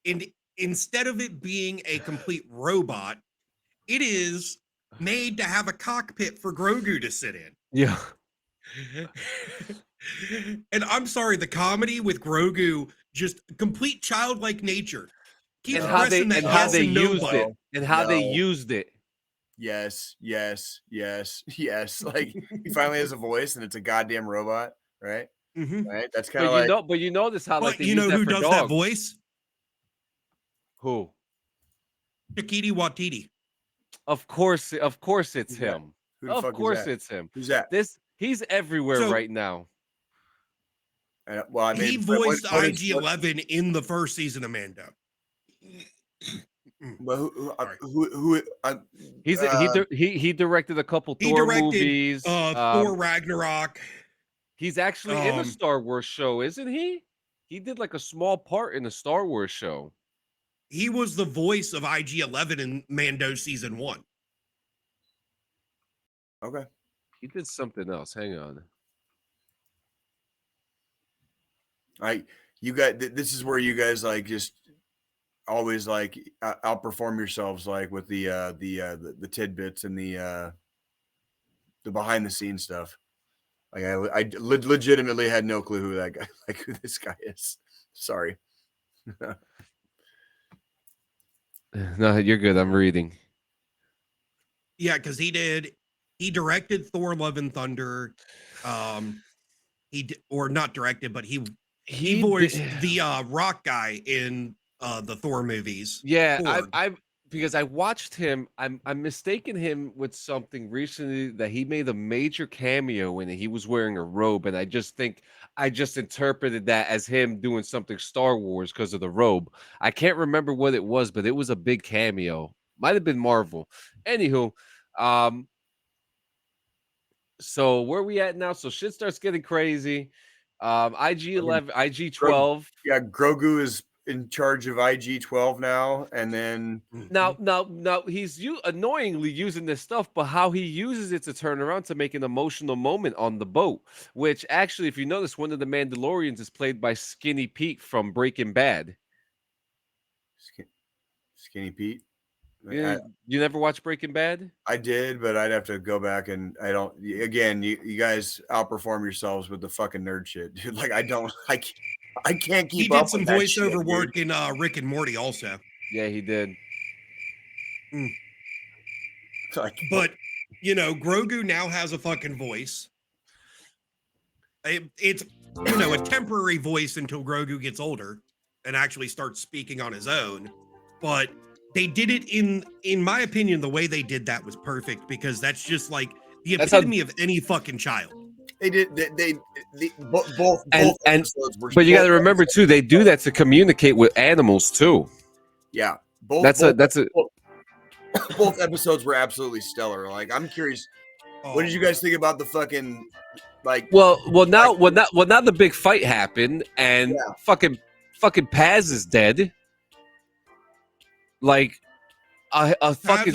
and instead of it being a complete robot, it is made to have a cockpit for Grogu to sit in. Yeah. And I'm sorry, the comedy with Grogu, just complete childlike nature. Keeps And how pressing that how yes they and no used button. it. And how they No. used it. Yes. Like he finally has a voice and it's a goddamn robot, right? Mhm. Right. That's kind of like But you notice how like But they you use know that who for does dogs. that voice? Who? Shakiti Watiti. Of course it's Who's that? him. Who the Of fuck course is that? it's him. Who's that? He's everywhere So- right now. Well, I mean, He voiced IG-11 in the first season of Mando. He directed a couple He Thor directed movies. Thor Ragnarok. He's actually in the Um, Star Wars show, isn't he? He did like a small part in the Star Wars show. He was the voice of IG-11 in Mando season 1. Okay. He did something else. Hang on. You guys, this is where you guys like just always like outperform yourselves, like with the tidbits and the behind the scenes stuff. Like I legitimately had no clue who that guy, like who this guy is. Sorry. No, you're good. I'm reading. Yeah, because he directed Thor Love and Thunder. Or not directed, but he voiced the rock guy in the Thor movies. Yeah, I because I watched him. I'm mistaken him with something recently that he made a major cameo in it. He was wearing a robe, and I just interpreted that as him doing something Star Wars because of the robe. I can't remember what it was, but it was a big cameo. Might have been Marvel. Anywho, So where we at now? So shit starts getting crazy. IG 11, IG Gro- 12. Yeah, Grogu is in charge of IG-12 now, and then Now he's annoyingly using this stuff, but how he uses it to turn around to make an emotional moment on the boat. Which actually, if you notice, one of the Mandalorians is played by Skinny Pete from Breaking Bad. Skinny Pete. You never watched Breaking Bad? I did, but I'd have to go back and I don't. Again, you guys outperform yourselves with the fucking nerd shit, dude. Like I can't keep He did up some with that voiceover shit, work dude. in Rick and Morty also. Yeah, he did. But Grogu now has a fucking voice. It's a temporary voice until Grogu gets older and actually starts speaking on his own. But they did it in my opinion, the way they did that was perfect because that's just like the epitome of any fucking child. They did. Both And episodes were. But you got to remember too, they do that to communicate with animals too. Yeah, Both episodes were absolutely stellar. Like I'm curious, what did you guys think about the fucking Well, now the big fight happened, and fucking Paz is dead. Like a fucking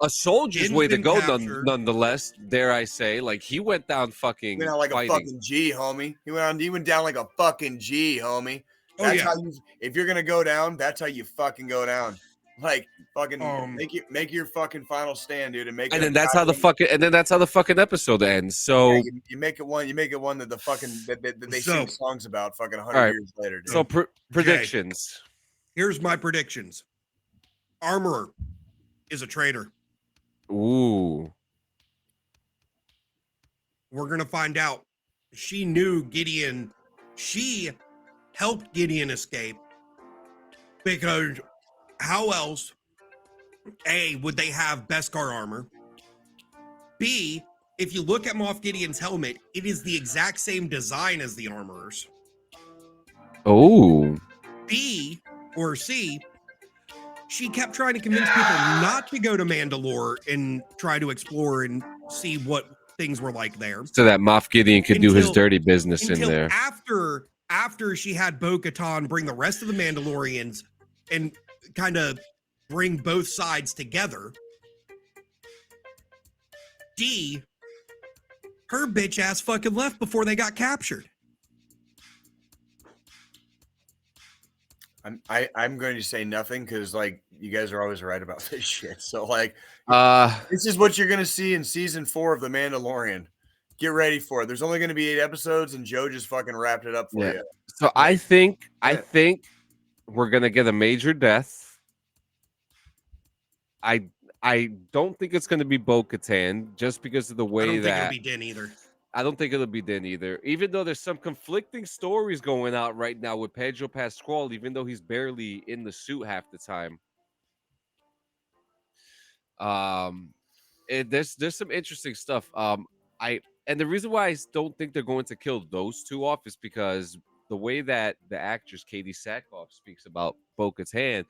a soldier's way to go, nonetheless. Dare I say, like he went down fucking. He went down like fighting. a fucking G, homie. He went down like a fucking G, homie. That's how you. If you're gonna go down, that's how you fucking go down. Like fucking make your fucking final stand, dude, and then that's how the fucking episode ends. So you make it one that the fucking that they sing songs about fucking 100 years later. Dude. So predictions. Here's my predictions. Armorer is a traitor. Ooh. We're gonna find out. She knew Gideon. She helped Gideon escape because how else, A, would they have Beskar armor? B, if you look at Moff Gideon's helmet, it is the exact same design as the armorers. Oh. B, or C, she kept trying to convince people not to go to Mandalore and try to explore and see what things were like there. So that Moff Gideon could do his dirty business in there. After she had Bo-Katan bring the rest of the Mandalorians and kind of bring both sides together. D, her bitch ass fucking left before they got captured. I'm going to say nothing because like you guys are always right about this shit. So like this is what you're gonna see in season 4 of The Mandalorian. Get ready for it. There's only going to be 8 episodes, and Joe just fucking wrapped it up for you. So I think we're gonna get a major death. I don't think it's gonna be Bo-Katan just because of the way I don't think it'll be Din either. I don't think it'll be Din either. Even though there's some conflicting stories going out right now with Pedro Pascal, even though he's barely in the suit half the time. There's some interesting stuff. And the reason why I don't think they're going to kill those two off is because the way that the actress Katie Sackhoff speaks about Bo-Katan,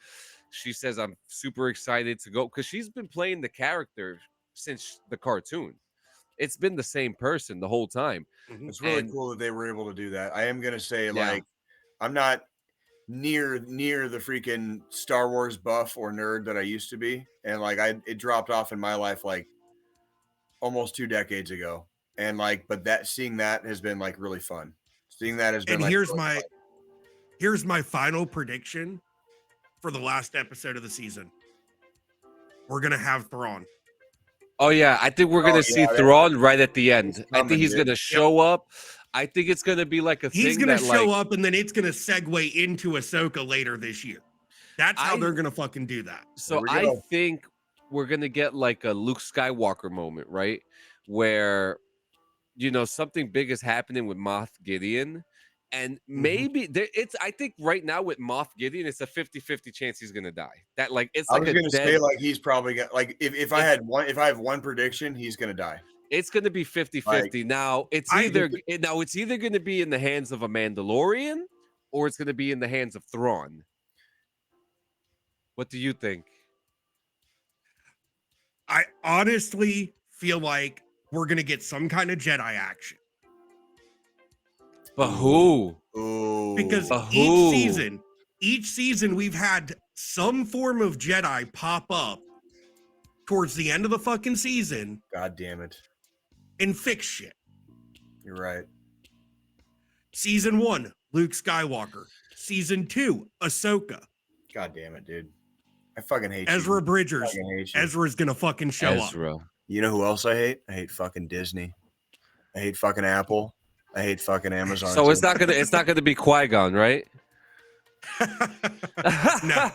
she says, I'm super excited to go because she's been playing the character since the cartoon. It's been the same person the whole time. It's really cool that they were able to do that. I am going to say, like, I'm not near the freaking Star Wars buff or nerd that I used to be. And like, it dropped off in my life, like almost 2 decades ago. And like, but seeing that has been like really fun. Seeing that has been and like, here's my final prediction for the last episode of the season. We're going to have Thrawn. Oh, yeah. I think we're going to see Thrawn right at the end. I think he's going to show up. I think it's going to be like a thing. He's going to show up, and then it's going to segue into Ahsoka later this year. That's how they're going to fucking do that. So I think we're going to get like a Luke Skywalker moment, right? Where, something big is happening with Moff Gideon. And maybe I think right now with Moff Gideon, it's a 50-50 chance he's gonna die. That like it's like I was gonna say like he's probably got like if I have one prediction, he's gonna die. It's gonna be 50-50. Now it's either gonna be in the hands of a Mandalorian or it's gonna be in the hands of Thrawn. What do you think? I honestly feel like we're gonna get some kind of Jedi action But who? Ooh. because Who? each season we've had some form of Jedi pop up towards the end of the fucking season God damn it. and fix shit. You're right. Season 1, Luke Skywalker. Season 2, Ahsoka. God damn it, dude. I fucking hate Ezra you. Bridgers. I fucking hate you. Ezra's gonna fucking show up. Ezra. You know who else I hate? I hate fucking Disney. I hate fucking Apple. I hate fucking Amazon. So it's too. not gonna be Qui-Gon, right? No.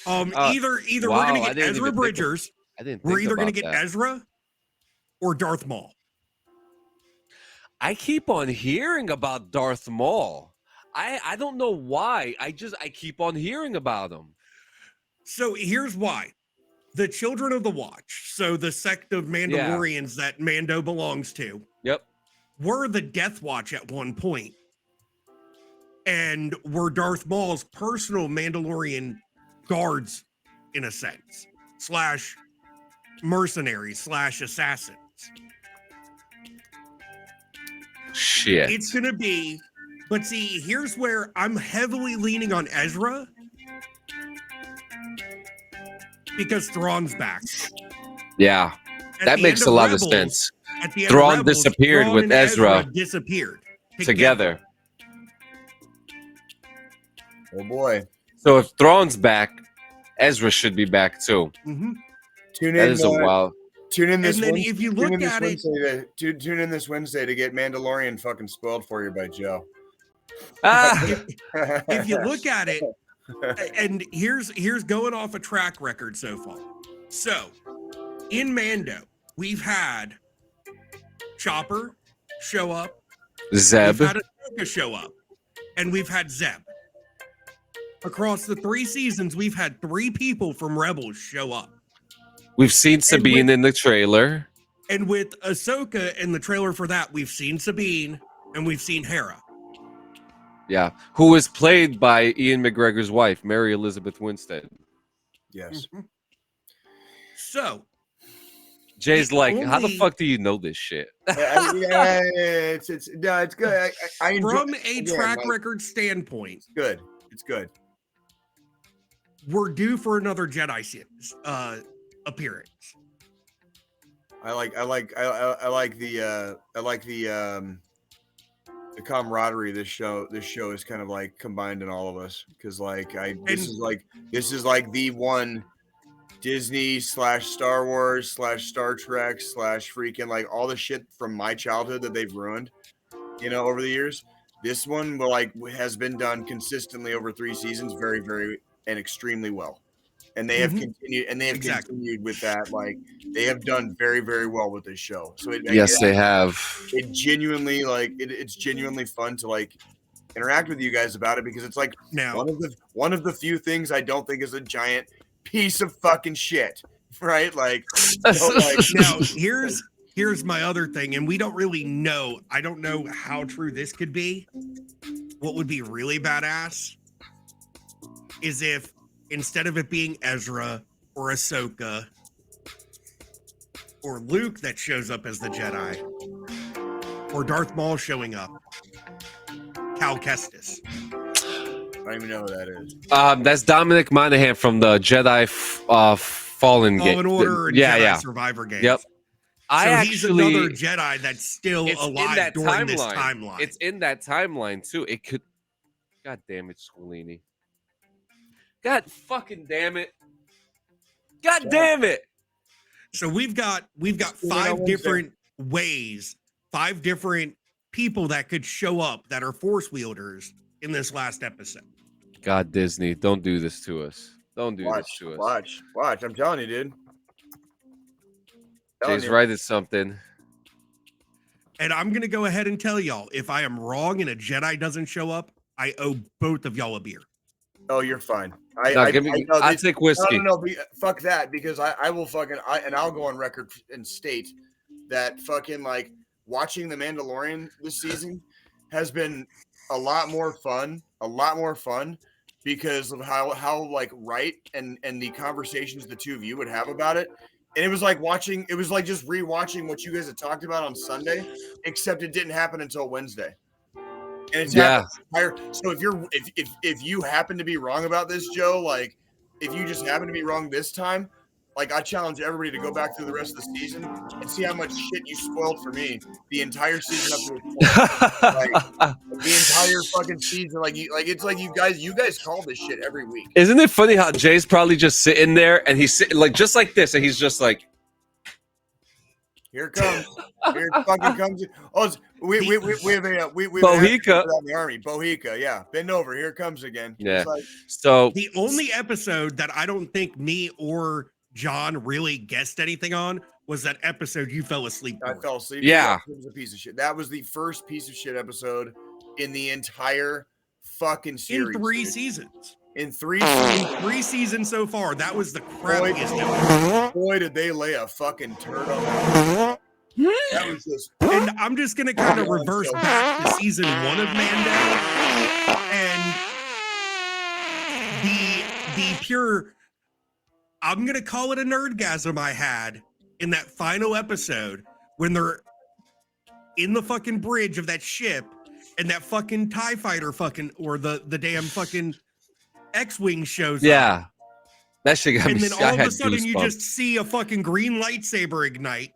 Either wow, we're gonna I get didn't Ezra even think of- Bridgers, I didn't. we're think either gonna about get that. Ezra or Darth Maul. I keep on hearing about Darth Maul. I don't know why. I keep on hearing about him. So here's why. The Children of the Watch, so the sect of Mandalorians that Mando belongs to, Yep. were the Death Watch at one point, and were Darth Maul's personal Mandalorian guards, in a sense, / mercenaries / assassins. Shit. It's gonna be, but see, here's where I'm heavily leaning on Ezra because Thrawn's back. Yeah. At That the makes end a of lot Rebels- of sense. At the end Thrawn of Rebels, disappeared Thrawn with and Ezra disappeared Together. Oh boy. So if Thrawn's back, Ezra should be back too. Mhm. Tune That in. is a wild. Tune in this. And then Wednesday, if you tune look in this at it- Wednesday tune in this Wednesday to get Mandalorian fucking spoiled for you by Joe. Ah, If you look at it, and here's going off a track record so far. So in Mando, we've had Chopper show up, Zeb. we've had Ahsoka show up, and we've had Zeb. Across the 3 seasons, we've had 3 people from Rebels show up. We've seen Sabine in the trailer. And with Ahsoka in the trailer for that, we've seen Sabine and we've seen Hera. Yeah. Who was played by Ian McGregor's wife, Mary Elizabeth Winstead. Yes. So Jay's The like, how the only- fuck do you know this shit? It's good. I enjoy from it. a Again, track like, record standpoint, It's good. It's good. we're due for another Jedi appearance. I like the camaraderie this show is kind of like combined in all of us because this is like the one Disney / Star Wars / Star Trek / freaking like all the shit from my childhood that they've ruined, over the years. This one has been done consistently over 3 seasons, very, very and extremely well. And they have continued with that. Like they have done very, very well with this show. So They have. It genuinely it's genuinely fun to interact with you guys about it because it's like Now, one of the few things I don't think is a giant piece of fucking shit, right? now here's my other thing, and we don't really know. I don't know how true this could be. What would be really badass is if instead of it being Ezra or Ahsoka or Luke that shows up as the Jedi or Darth Maul showing up, Cal Kestis. I don't even know who that is. That's Dominic Monaghan from the Jedi Fallen game. Fallen Order and Jedi Survivor games. Yep. He's another Jedi that's still alive during this timeline. It's in that timeline too. It could. God damn it, Scolini. God fucking damn it. God damn it. So we've got 5 different ways, 5 different people that could show up that are Force wielders in this last episode. God, Disney, don't do this to us. Don't do this to us. Watch. I'm telling you, dude. Jay's right at something. And I'm going to go ahead and tell y'all, if I am wrong and a Jedi doesn't show up, I owe both of y'all a beer. Oh, you're fine. I'll take whiskey. No, fuck that, because I will fucking and I'll go on record and state that fucking watching The Mandalorian this season has been a lot more fun because of how right and the conversations the two of you would have about it And it was like just rewatching what you guys had talked about on Sunday, except it didn't happen until Wednesday. And it's happened higher. So if you happen to be wrong about this, Joe, like if you just happen to be wrong this time, like I challenge everybody to go back through the rest of the season and see how much shit you spoiled for me the entire season up to this point. Like the entire fucking season, it's like you guys call this shit every week. Isn't it funny how Jay's probably just sitting there and he's sitting like just like this, and he's just like, here it comes. Here it fucking comes. Oh, we have Bohica in the army. Bohica, yeah. Bend over. Here it comes again. Yeah. Like, so the only episode that I don't think me or John really guessed anything on was that episode you fell asleep. I fell asleep. Yeah. It was a piece of shit. That was the first piece of shit episode in the entire fucking series. In 3 seasons. In three seasons so far. That was the crappiest. Boy, did they lay a fucking turd on that. That was just. And I'm just gonna kind of reverse back to season 1 of Mando, and the pure. I'm gonna call it a nerdgasm I had in that final episode when they're in the fucking bridge of that ship, and that fucking TIE fighter or the damn fucking X-Wing shows up. Yeah. That shit got me. And then all of a sudden you goosebumps. just see a fucking green lightsaber ignite.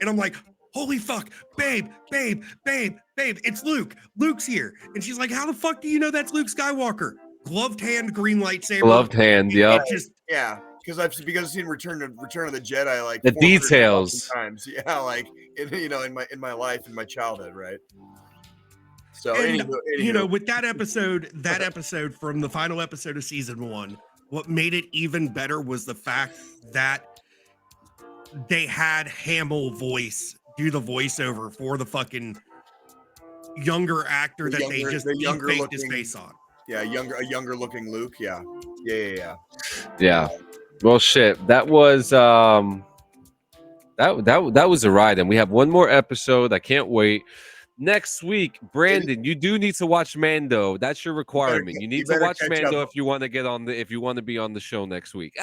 And I'm like, holy fuck, babe, it's Luke. Luke's here. And she's like, how the fuck do you know that's Luke Skywalker? Gloved hand, green lightsaber. Gloved hand, yep. Yeah. Because I've seen Return of the Jedi like the details times. Yeah, like in my life, in my childhood, right? So and, anywho. with that episode from the final episode of season 1, what made it even better was the fact that they had Hamill do the voiceover for the fucking younger actor that they just faked his face on. Yeah, a younger looking Luke. Yeah. Well, shit. That was that was a ride, and we have one more episode. I can't wait. Next week, Brandon, you do need to watch Mando. That's your requirement. You need to watch Mando if you want to get on if you want to be on the show next week.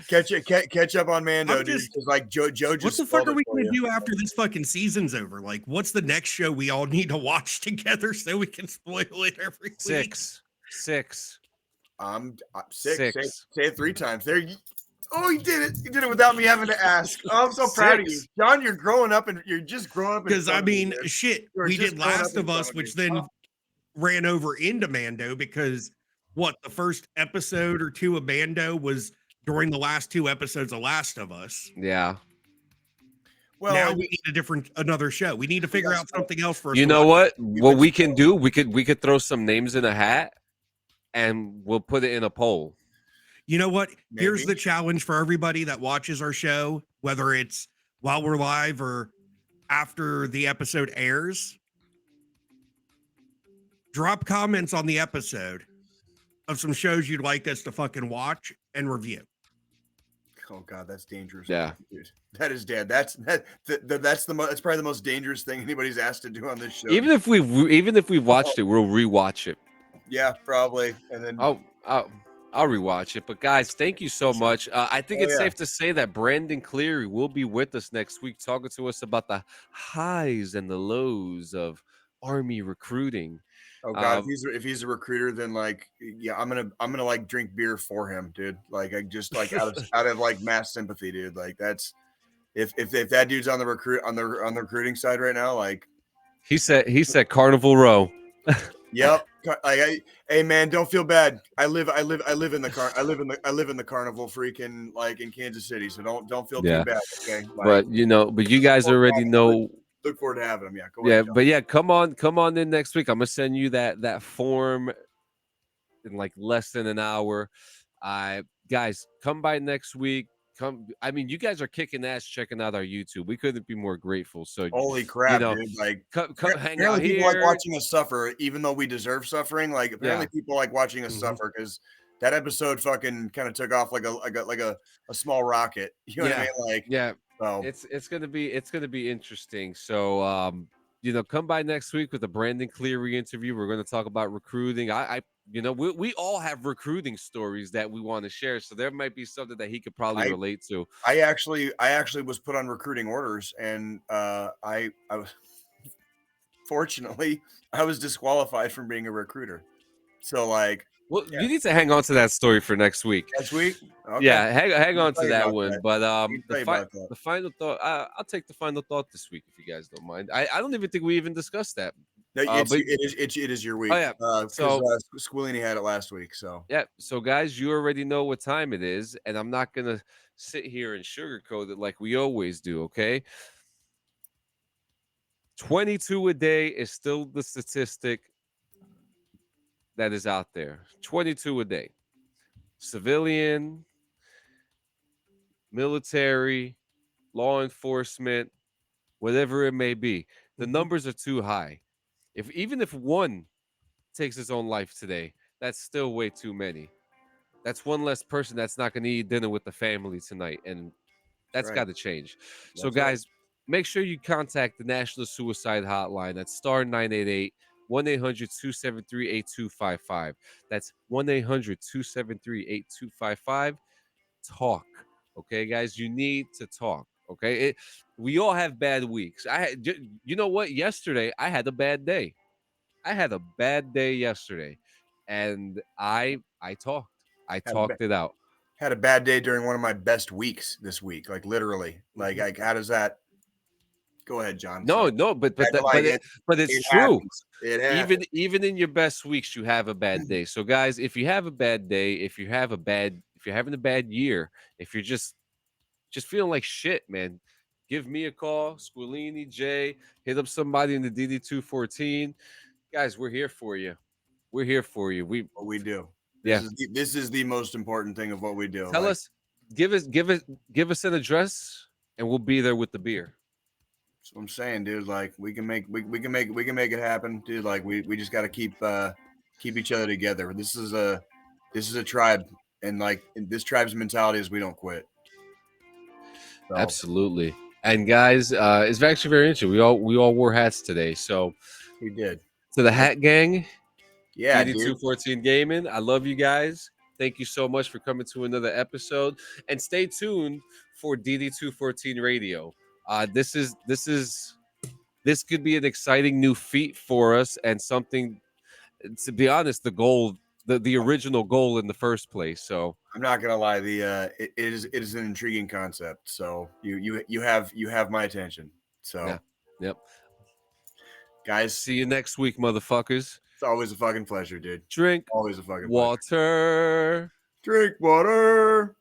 catch up on Mando, dude. Like Joe just. What the fuck are we gonna do after this fucking season's over? Like, what's the next show we all need to watch together so we can spoil it every week? Six. Six. Six. Say it 3 times. There. Oh, you did it! You did it without me having to ask. Oh, I'm so proud of you, John. You're growing up, and you're just growing up. Because I mean, shit, we did Last of Us, which then ran over into Mando. Because the first episode or 2 of Mando was during the last 2 episodes of Last of Us. Yeah. Well, now we need another show. We need to figure out something else for us. You know what? What we can do? We could throw some names in a hat, and we'll put it in a poll. You know what? Maybe. Here's the challenge for everybody that watches our show, whether it's while we're live or after the episode airs. Drop comments on the episode of some shows you'd like us to fucking watch and review. Oh God, that's dangerous. Yeah, dude. That is dead. That's probably the most dangerous thing anybody's asked to do on this show. Even if we've watched it, we'll rewatch it. Yeah, probably. And then I'll rewatch it. But guys, thank you so much. I think it's safe to say that Brandon Cleary will be with us next week, talking to us about the highs and the lows of Army recruiting. Oh God, if he's a recruiter, then like, yeah, I'm gonna like drink beer for him, dude. Like I just like out of like mass sympathy, dude. Like that's if that dude's on the recruiting side right now, like he said Carnival Row. Yep. Hey man, don't feel bad. I live in the carnival freaking like in Kansas City, so don't feel too bad. Okay. Like, but you guys already know. Look forward to having them. Yeah. Go ahead, but yeah, come on in next week. I'm gonna send you that form in like less than an hour. Guys, come by next week. I mean, you guys are kicking ass checking out our YouTube. We couldn't be more grateful. So holy crap, dude! Like, come hang out here. People like watching us suffer, even though we deserve suffering. Like, apparently, people like watching us suffer because that episode fucking kind of took off like a small rocket. You know what I mean? Like, so it's gonna be interesting. So come by next week with a Brandon Cleary interview. We're going to talk about recruiting. We all have recruiting stories that we want to share, so there might be something that he could probably relate to. I actually was put on recruiting orders, and I was fortunately I was disqualified from being a recruiter. So like, well, you need to hang on to that story for next week. Next week, okay. Yeah, hang on to that one. But The final thought, I'll take the final thought this week if you guys don't mind. I don't even think we even discussed that. No, it is your week. Oh yeah. So Squillini had it last week. So yeah. So guys, you already know what time it is, and I'm not gonna sit here and sugarcoat it like we always do. Okay. 22 a day is still the statistic that is out there. 22 a day. Civilian, military, law enforcement, whatever it may be. The numbers are too high. Even if one takes his own life today, that's still way too many. That's one less person that's not going to eat dinner with the family tonight, and that's right. got to change. So, That's right. guys, make sure you contact the National Suicide Hotline at star 988 1-800-273-8255. That's 1-800-273-8255. Talk. Okay, guys, you need to talk. Okay, we all have bad weeks. You know what? Yesterday, I had a bad day. I had a bad day yesterday, and I talked. I talked it out. Had a bad day during one of my best weeks this week, like literally. Like how does that? Go ahead, John. No, Sorry. No, but it's it true. happens. It happens. Even in your best weeks, you have a bad day. So, guys, if you have a bad day, if you're having a bad year, if you're just feeling like shit, man, give me a call, Squillini, Jay, hit up somebody in the DD214. Guys, we're here for you. We're here for you. What we do. Yeah. This is the most important thing of what we do. Tell us, give us an address, and we'll be there with the beer. That's what I'm saying, dude. Like we can make it happen, dude. Like we just got to keep each other together. This is a tribe, and like this tribe's mentality is we don't quit. So. Absolutely. And guys, it's actually very interesting. We all wore hats today, so we did. To the Hat Gang, yeah, DD214 Gaming. I love you guys. Thank you so much for coming to another episode, and stay tuned for DD214 Radio. This could be an exciting new feat for us, and something. To be honest, the original goal in the first place. So I'm not gonna lie, it is an intriguing concept. So you have my attention. So yeah. Yep. Guys, see you next week, motherfuckers. It's always a fucking pleasure, dude. Drink always a fucking water. Pleasure. Drink water.